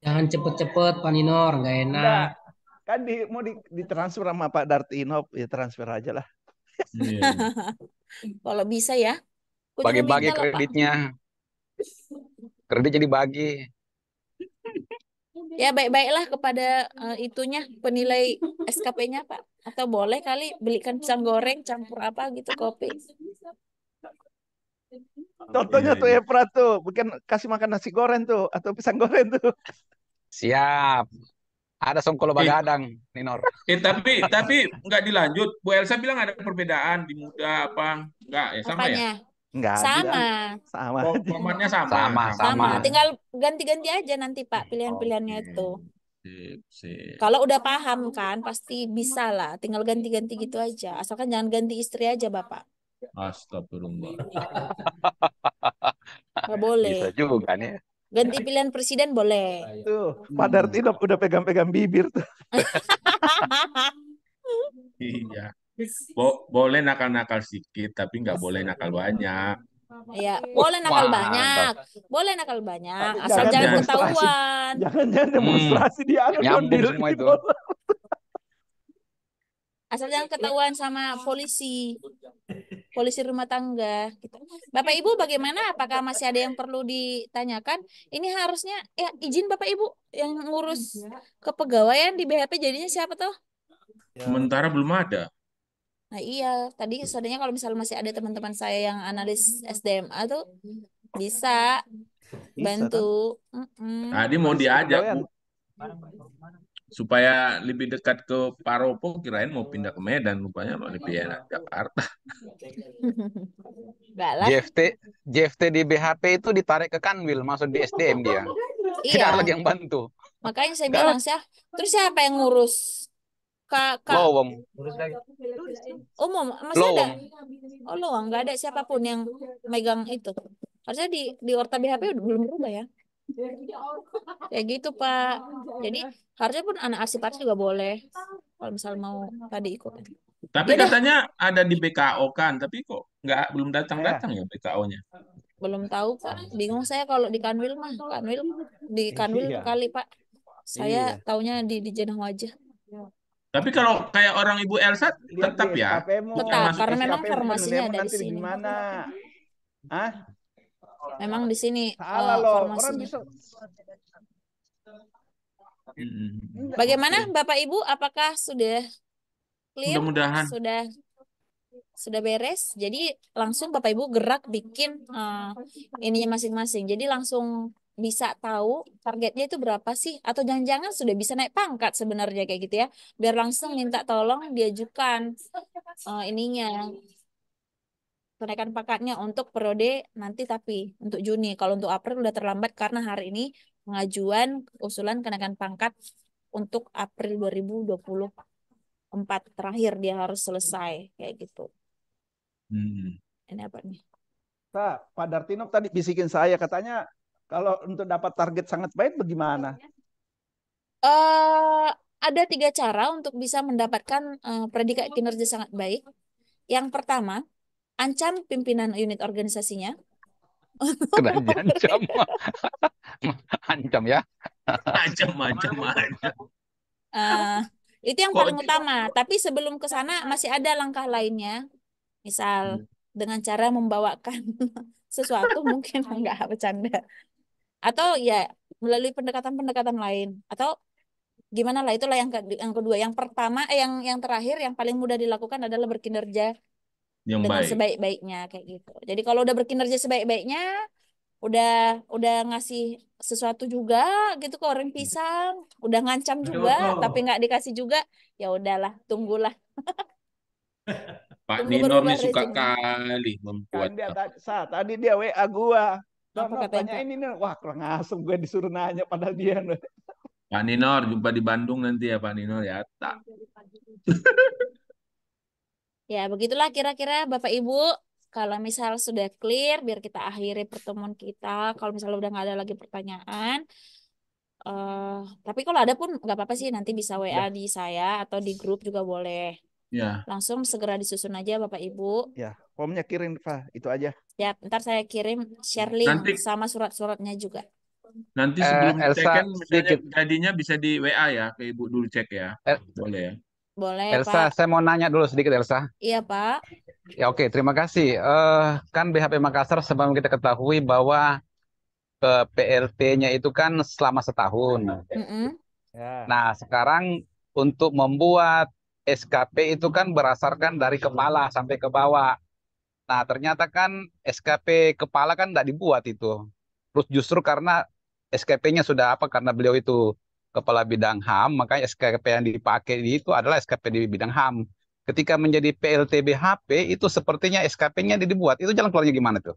Jangan cepet-cepet Pak Ninor, nggak enak. Enggak. Kan mau ditransfer sama Pak Dartinop, ya transfer aja lah. Kalau bisa ya. Bagi-bagi kreditnya. Kreditnya dibagi. Ya baik-baiklah kepada itunya penilai SKP-nya Pak. Atau boleh kali belikan pisang goreng campur apa gitu kopi. Contohnya tuh Epra tuh, bukan kasih makan nasi goreng tuh atau pisang goreng tuh. Siap. Ada songkolo bagadang, Ninor. Tapi nggak dilanjut. Bu Elsa bilang ada perbedaan di muda apa? Enggak ya, sama ya? Enggak. Sama. Formatnya sama. Sama. Tinggal ganti-ganti aja nanti Pak pilihan-pilihannya itu. Kalau udah paham kan pasti bisa lah. Tinggal ganti-ganti gitu aja. Asalkan jangan ganti istri aja Bapak. Astagfirullah. Nggak boleh. Bisa juga nih. Ganti pilihan presiden boleh. Tuh, Pak Dartinop udah pegang-pegang bibir tuh. Iya. Boleh nakal-nakal sedikit, tapi nggak boleh nakal banyak. Iya, boleh nakal banyak. Boleh nakal banyak. Asal jangan ketahuan. Jangan demonstrasi di nyambung semua itu. Asal jangan ketahuan sama polisi rumah tangga gitu. Bapak Ibu bagaimana? Apakah masih ada yang perlu ditanyakan? Ini harusnya ya izin Bapak Ibu yang ngurus kepegawaian di BHP jadinya siapa tuh? Sementara belum ada. Nah iya, tadi sebenarnya kalau misalnya masih ada teman-teman saya yang analis SDMA tuh bisa bantu. Tadi mau diajak Bu, supaya lebih dekat ke Paropo, kirain mau pindah ke Medan, rupanya lebih enak Jakarta. JFT di BHP itu ditarik ke Kanwil, masuk di SDM dia. Tidak ada lagi yang bantu. Makanya saya bilang terus siapa yang ngurus? Lowong. Umum masih ada. Oh lowong, nggak ada siapapun yang megang itu. Harusnya di Orta BHP belum berubah ya. Kayak gitu Pak. Jadi harusnya pun anak arsip juga boleh kalau misal mau tadi ikut. Tapi katanya ada di BKO kan, tapi kok belum datang ya BKO-nya. Belum tahu Pak. Bingung saya kalau di Kanwil mah. Di Kanwil Iya, kali Pak. Saya iya. taunya di Jenah Wajah. Tapi kalau kayak orang Ibu Elsa Lihat di tetap ya, SKP-mu, yang Tetap, masuk karena memang SKP farmasinya penilaianmu ada di nanti sini. gimana? Ah, Memang di sini salah loh. Orang farmasinya. bisa enggak. Bagaimana Bapak Ibu? Apakah sudah clear? Mudah-mudahan. Sudah beres? Jadi langsung Bapak Ibu gerak bikin ininya masing-masing. Jadi langsung bisa tahu targetnya itu berapa sih? Atau jangan-jangan sudah bisa naik pangkat sebenarnya kayak gitu ya. Biar langsung minta tolong diajukan ininya kenaikan pangkatnya untuk periode nanti, tapi untuk Juni. Kalau untuk April udah terlambat karena hari ini pengajuan usulan kenaikan pangkat untuk April 2024 terakhir dia harus selesai kayak gitu. Ini apa nih? Pak Dartinov tadi bisikin saya katanya kalau untuk dapat target sangat baik bagaimana? Ada 3 cara untuk bisa mendapatkan predikat kinerja sangat baik. Yang pertama, ancam pimpinan unit organisasinya. Kena diancam. Ancam ya. Macam-macam aja. Itu yang paling utama. Tapi sebelum ke sana masih ada langkah lainnya. Misal dengan cara membawakan sesuatu mungkin enggak bercanda. Atau ya melalui pendekatan-pendekatan lain. Atau gimana lah, itulah yang kedua. Yang pertama, yang terakhir yang paling mudah dilakukan adalah berkinerja Yang dengan baik. sebaik-baiknya kayak gitu. Jadi kalau udah berkinerja sebaik-baiknya, udah ngasih sesuatu juga gitu ke orang pisang, udah ngancam juga tapi nggak dikasih juga, ya udahlah, tunggulah. Pak Tunggu Ninor berubah nih suka rezimnya. kali membuat Kan dia tadi dia WA gua. Apa No, katanya Pak? tanyain ini. Wah, kurang asem gue disuruh nanya padahal dia. Pak Ninor jumpa di Bandung nanti ya Pak Ninor ya. Tak. Ya begitulah kira-kira Bapak Ibu. Kalau misal sudah clear, biar kita akhiri pertemuan kita. Kalau misalnya udah nggak ada lagi pertanyaan, tapi kalau ada pun nggak apa-apa sih, nanti bisa WA Ya. di saya atau di grup juga boleh. Ya. Langsung segera disusun aja Bapak Ibu. Ya, formnya kirim, Pak. Itu aja. Ya, ntar saya kirim share link Nanti sama surat-suratnya juga. nanti sebelum Elsa ditekan misalnya sedikit. jadinya bisa di WA ya ke Ibu dulu cek ya. Boleh ya. Boleh, Elsa, Pak. saya mau nanya dulu sedikit Elsa. Iya, Pak. Ya oke, terima kasih. Kan BHP Makassar sebelum kita ketahui bahwa PLT-nya itu kan selama setahun. Ya. Nah, sekarang untuk membuat SKP itu kan berdasarkan dari kepala sampai ke bawah. Nah, ternyata kan SKP kepala kan tidak dibuat itu. Terus justru karena SKP-nya sudah apa? Karena beliau itu kepala bidang HAM, makanya SKP yang dipakai itu adalah SKP di bidang HAM. Ketika menjadi PLT BHP, itu sepertinya SKP-nya dibuat. Itu jalan keluarnya gimana tuh?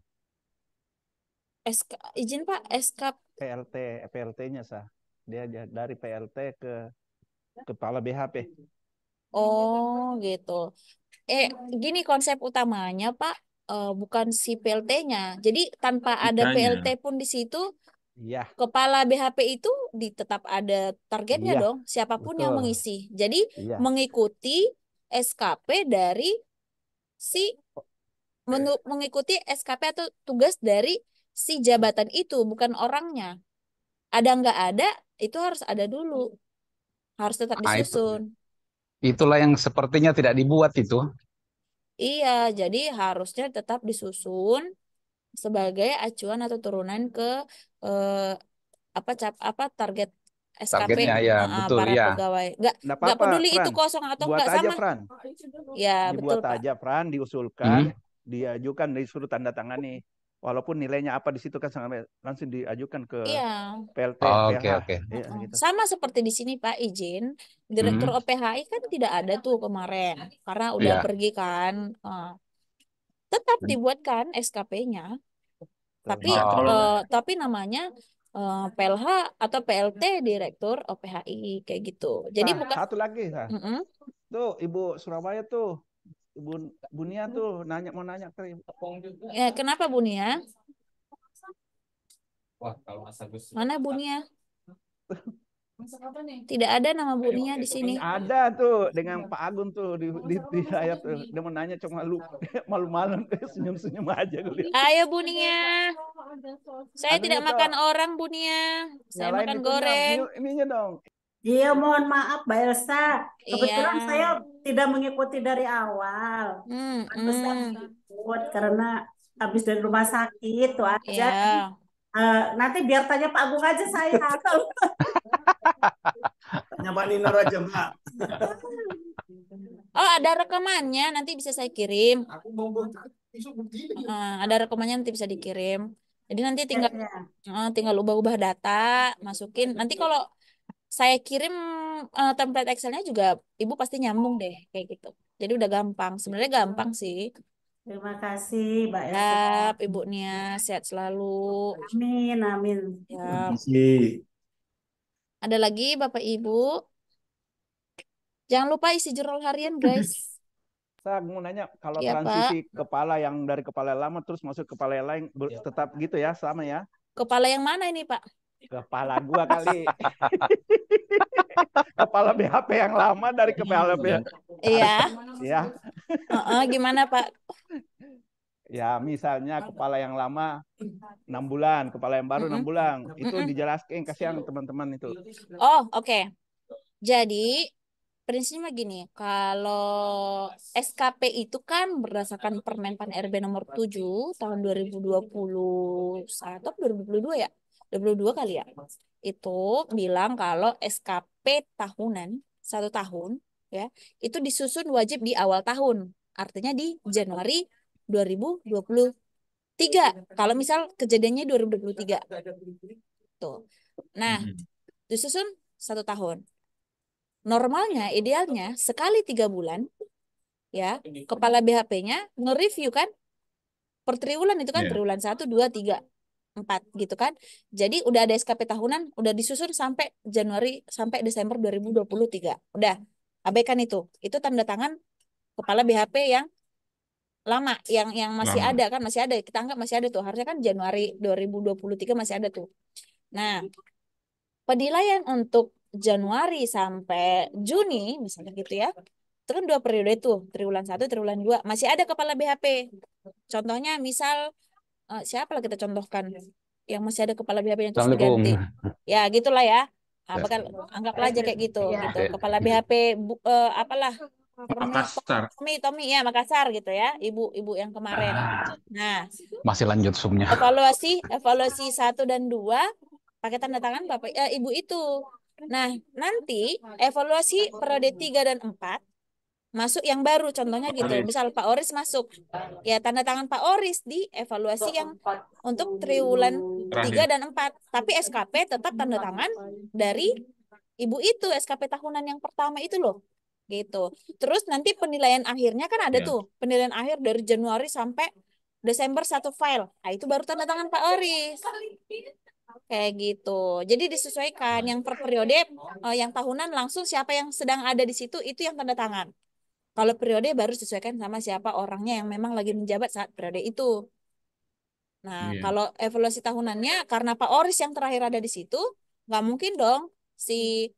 Izin Pak, PLT-nya sah. Dia dari PLT ke kepala BHP. Oh, gitu. Gini konsep utamanya, Pak, bukan si PLT-nya. Jadi tanpa ada PLT Kitanya. pun di situ, Iya. kepala BHP itu tetap ada targetnya Iya, dong, siapapun yang betul. mengisi. Jadi Iya. mengikuti SKP dari si mengikuti SKP atau tugas dari si jabatan itu, bukan orangnya. Ada nggak ada, itu harus ada dulu. Harus tetap Nah, disusun. itulah yang sepertinya tidak dibuat itu. Iya, jadi harusnya tetap disusun sebagai acuan atau turunan ke eh, apa target SKP Targetnya ya, betul para ya. pegawai. Nggak Nggak apa-apa, peduli itu Fran. kosong atau Buat nggak aja, sama. Fran. Ya, betul, Dibuat Pak. aja, Fran, diusulkan, diajukan, disuruh tanda tangani. Walaupun nilainya apa di situ kan langsung diajukan ke Iya. PLT, Oke, PH. oke. Ya, gitu. Sama seperti di sini Pak, izin. Direktur OPHI kan tidak ada tuh kemarin karena udah Iya. pergi kan. Tetap dibuatkan SKP-nya. Tapi namanya PLH atau PLT Direktur OPHI kayak gitu. Jadi bukan satu lagi, tuh Ibu Surabaya tuh, Ibu Bunia tuh mau nanya ke ya, kenapa Bunia? Mana Bunia? Tidak ada nama Bu Nia di sini. Ada tuh dengan Pak Agun tuh di saya tuh. Dia mau nanya cuma lu malu-malu senyum-senyum aja gue lihat. Ayo Bu Nia. Saya tidak Anunya makan tuh orang Bu Nia. Saya nyalain makan itunya, goreng. ininya dong. Iya, mohon maaf Mbak Elsa. Iya. Kebetulan saya tidak mengikuti dari awal. Pantesan ikut karena habis dari rumah sakit tuh aja. Iya. Nanti biar tanya Pak Agung aja saya. Tanya Mbak Nino aja, Mbak. Oh, ada rekamannya, nanti bisa saya kirim. Ada rekamannya nanti bisa dikirim. Jadi nanti tinggal ubah-ubah data, masukin. Nanti kalau saya kirim template Excel-nya juga Ibu pasti nyambung deh kayak gitu. Jadi udah gampang. Sebenarnya gampang sih. Terima kasih Mbak Elsa. Siap, Ibu Nia, sehat selalu. Amin, amin. Siap. Isi. Ada lagi Bapak Ibu? Jangan lupa isi jurnal harian, guys. Saya mau nanya kalau Iya, transisi kepala yang dari kepala lama terus masuk kepala yang lain tetap gitu ya, sama ya? Kepala yang mana ini, Pak? Kepala gua kali. Kepala BHP yang lama dari kepala BHP. Iya. Ya. Gimana, Pak? Ya, misalnya kepala yang lama 6 bulan, kepala yang baru 6 bulan. Itu dijelaskan, kasihan teman-teman itu. Oh, oke. Jadi, prinsipnya gini, kalau SKP itu kan berdasarkan Permen Pan RB nomor 7 tahun 2021 atau 2022 ya? 2022 kali ya. Itu bilang kalau SKP tahunan 1 tahun ya, itu disusun wajib di awal tahun. Artinya di Januari 2023. Kalau misal kejadiannya 2023. Tuh. Nah, disusun 1 tahun. Normalnya, idealnya sekali 3 bulan, ya, kepala BHP-nya nge-review kan, per triwulan itu kan, triwulan 1, 2, 3, 4 gitu kan. Jadi udah ada SKP tahunan, udah disusun sampai Januari sampai Desember 2023. Udah, abaikan itu. Itu tanda tangan kepala BHP yang lama, yang masih ada kan, masih ada. Kita anggap masih ada tuh. Harusnya kan Januari 2023 masih ada tuh. Nah, penilaian untuk Januari sampai Juni misalnya gitu ya. Itu kan 2 periode tuh, triwulan 1, triwulan 2. Masih ada kepala BHP. Contohnya misal siapa lah kita contohkan yang masih ada kepala BHP yang terus diganti. Ya, gitulah ya. Bakal anggaplah aja kayak gitu, gitu. Kepala BHP apalah Makassar. Tommy ya, Makassar gitu ya. Ibu yang kemarin. Nah, masih lanjut zoomnya. Evaluasi 1 dan 2 pakai tanda tangan Bapak Ibu itu. Nah, nanti evaluasi periode 3 dan 4 masuk yang baru, contohnya gitu. Misal Pak Oris masuk, ya tanda tangan Pak Oris di evaluasi yang untuk triwulan 3 dan 4. Tapi SKP tetap tanda tangan dari Ibu itu, SKP tahunan yang pertama itu loh. Gitu. Terus nanti penilaian akhirnya kan ada tuh, penilaian akhir dari Januari sampai Desember 1 file. Nah, itu baru tanda tangan Pak Oris. Kayak gitu. Jadi disesuaikan yang per periode, yang tahunan langsung siapa yang sedang ada di situ itu yang tanda tangan. Kalau periode baru disesuaikan sama siapa orangnya yang memang lagi menjabat saat periode itu. Nah, kalau evaluasi tahunannya karena Pak Oris yang terakhir ada di situ, nggak mungkin dong si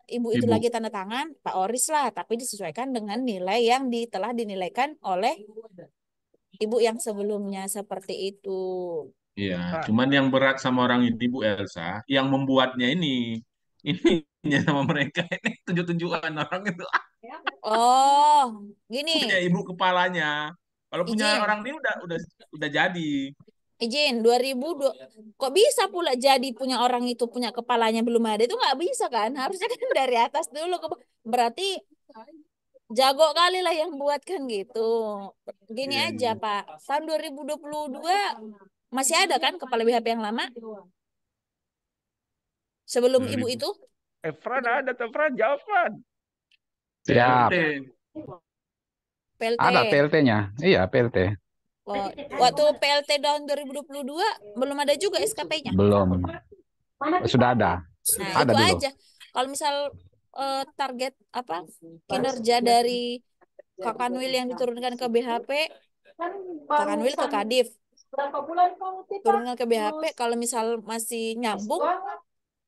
Ibu itu lagi tanda tangan Pak Oris lah, tapi disesuaikan dengan nilai yang telah dinilaikan oleh Ibu yang sebelumnya seperti itu. Iya, cuman yang berat sama orang ini Bu Elsa, yang membuatnya ini sama mereka ini tunjuk-tunjukkan orang itu. Oh, gini. Punya ibu kepalanya. Kalau punya orang ini udah jadi. Izin 2002 kok bisa pula jadi punya orang itu punya kepalanya belum ada, itu nggak bisa kan, harusnya kan dari atas dulu. Berarti jago kali lah yang buat kan gitu. Gini aja Pak, tahun 2022 masih ada kan kepala BHP yang lama sebelum Ibu itu? Fran ada tuh, Fran, jawab Fran. Siap. PLT. Ada PLT-nya. Iya, PLT. Waktu PLT tahun 2022 belum ada juga SKP-nya? Belum. Sudah ada. Nah, ada itu dulu. aja. Kalau misal target kinerja dari Kak Kanwil yang diturunkan ke BHP, Kak Kanwil ke Kadif, turunkan ke BHP, kalau misal masih nyambung,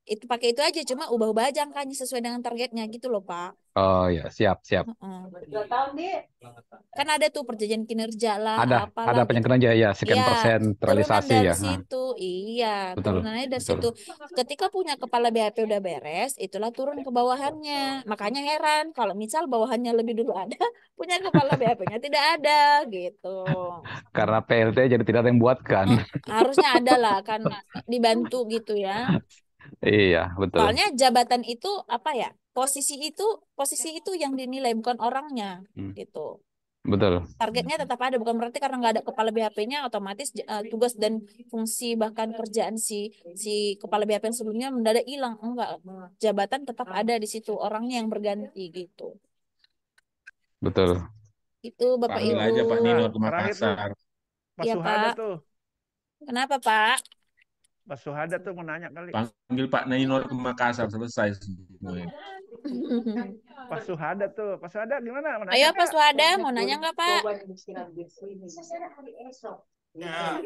itu pakai itu aja, cuma ubah-ubah aja angkanya sesuai dengan targetnya gitu loh Pak. Oh ya, siap, siap. Kan ada tuh perjanjian kinerja lah, Ada apalah gitu. penyekian ya, sekian Iya, persen turunan realisasi dari ya. situ. Iya, Betul, turunannya dari betul. situ. Ketika punya kepala BHP udah beres, itulah turun ke bawahannya. Makanya heran kalau misal bawahannya lebih dulu ada, punya kepala BHP-nya tidak ada gitu. Karena PLT jadi tidak ada yang buat kan. Harusnya ada lah kan dibantu gitu ya. Iya, betul. Soalnya jabatan itu apa ya? Posisi itu yang dinilai bukan orangnya gitu. Betul. Targetnya tetap ada, bukan berarti karena nggak ada kepala BHP-nya otomatis tugas dan fungsi bahkan kerjaan si kepala BHP yang sebelumnya mendadak hilang. Enggak, jabatan tetap ada di situ, orangnya yang berganti gitu. Betul. Itu Bapak Panggil Ibu. aja Pak Nino ke Terakhir tuh, Makassar. Pak Iya Suhada Pak. tuh. Kenapa Pak? Pak Suhada tuh mau nanya kali. Panggil Pak Nino ke Makassar, selesai semua. Pak Suhada tuh. Pak Suhada gimana? Mau nanya Ayo Pak nggak? Suhada, mau nanya nggak Pak? Ya,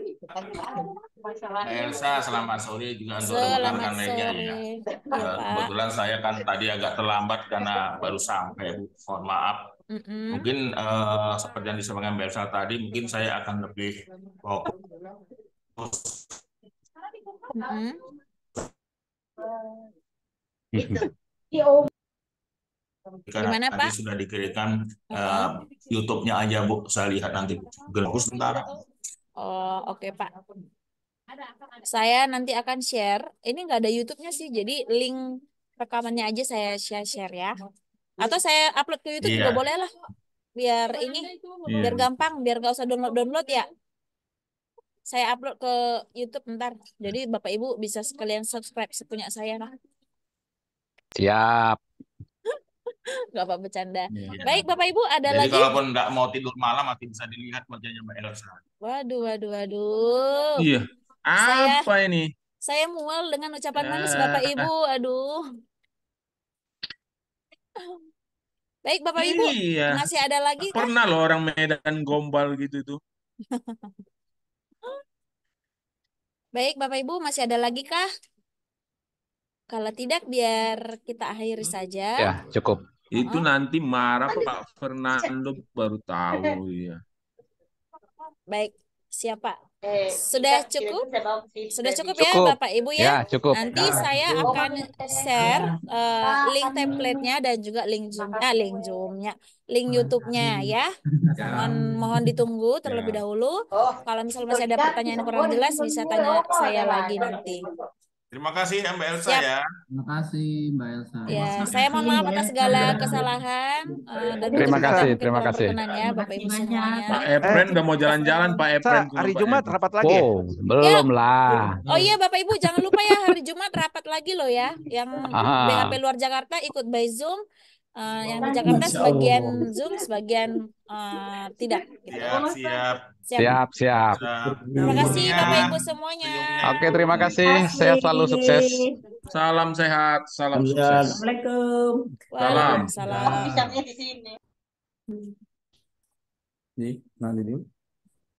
Mbak Elsa, selamat sore juga untuk Selamat rekan-rekan lainnya sore. ya. Iya Pak. Kebetulan saya kan tadi agak terlambat karena baru sampai, Bu. Mohon maaf. Mungkin seperti yang disampaikan Mbak Elsa tadi, mungkin saya akan lebih fokus. Gimana Karena Pak? tadi sudah dikirimkan YouTube-nya aja, Bu. Saya lihat nanti. Tunggu sebentar. Oh, oke Pak. Saya nanti akan share. Ini nggak ada YouTube-nya sih, jadi link rekamannya aja saya share ya. Atau saya upload ke YouTube juga Iya. boleh lah. Biar ini, biar gampang, biar nggak usah download ya. Saya upload ke YouTube ntar. Jadi Bapak Ibu bisa sekalian subscribe sepunya saya lah. Siap. Nggak apa bercanda. Iya. Baik Bapak Ibu, ada Jadi lagi? kalaupun nggak mau tidur malam, masih bisa dilihat wajahnya Mbak Elsa. Waduh. Iya. Apa ini? Saya mual dengan ucapan manis Bapak Ibu. Aduh. Baik Bapak Ibu, Iya. masih ada lagi kah? Pernah loh orang Medan gombal gitu tuh. Baik Bapak Ibu, masih ada lagi kah? Kalau tidak, biar kita akhiri saja. Ya, cukup. Itu nanti marah Pak Fernando baru tahu ya. Baik, siapa? Sudah cukup? Sudah cukup ya Cukup. Bapak Ibu ya? Ya, cukup. Nanti saya akan share link template-nya dan juga link Zoom-nya, link YouTube-nya ya. Mohon ditunggu terlebih dahulu. Kalau misalnya masih ada pertanyaan yang kurang jelas, bisa tanya saya lagi nanti. Terima kasih ya Mbak Elsa Siap. ya. Terima kasih Mbak Elsa. Ya, saya mohon maaf atas segala kesalahan dan Terima kasih, mungkin terima kurang kasih. berkenan ya Bapak Ibu semuanya. Pak Efren udah mau jalan-jalan Pak Efren. Hari Jumat rapat lagi ya? Oh, belum lah. Oh iya Bapak Ibu jangan lupa ya hari Jumat rapat lagi loh ya. Yang BHP luar Jakarta ikut by Zoom. Yang di Jakarta sebagian Zoom, sebagian tidak. Gitu. Siap. Terima kasih Bapak Ibu semuanya. Oke, terima kasih. Sehat selalu, sukses. Salam sehat, salam sukses. Assalamualaikum. Waalaikumsalam. Di, nah, di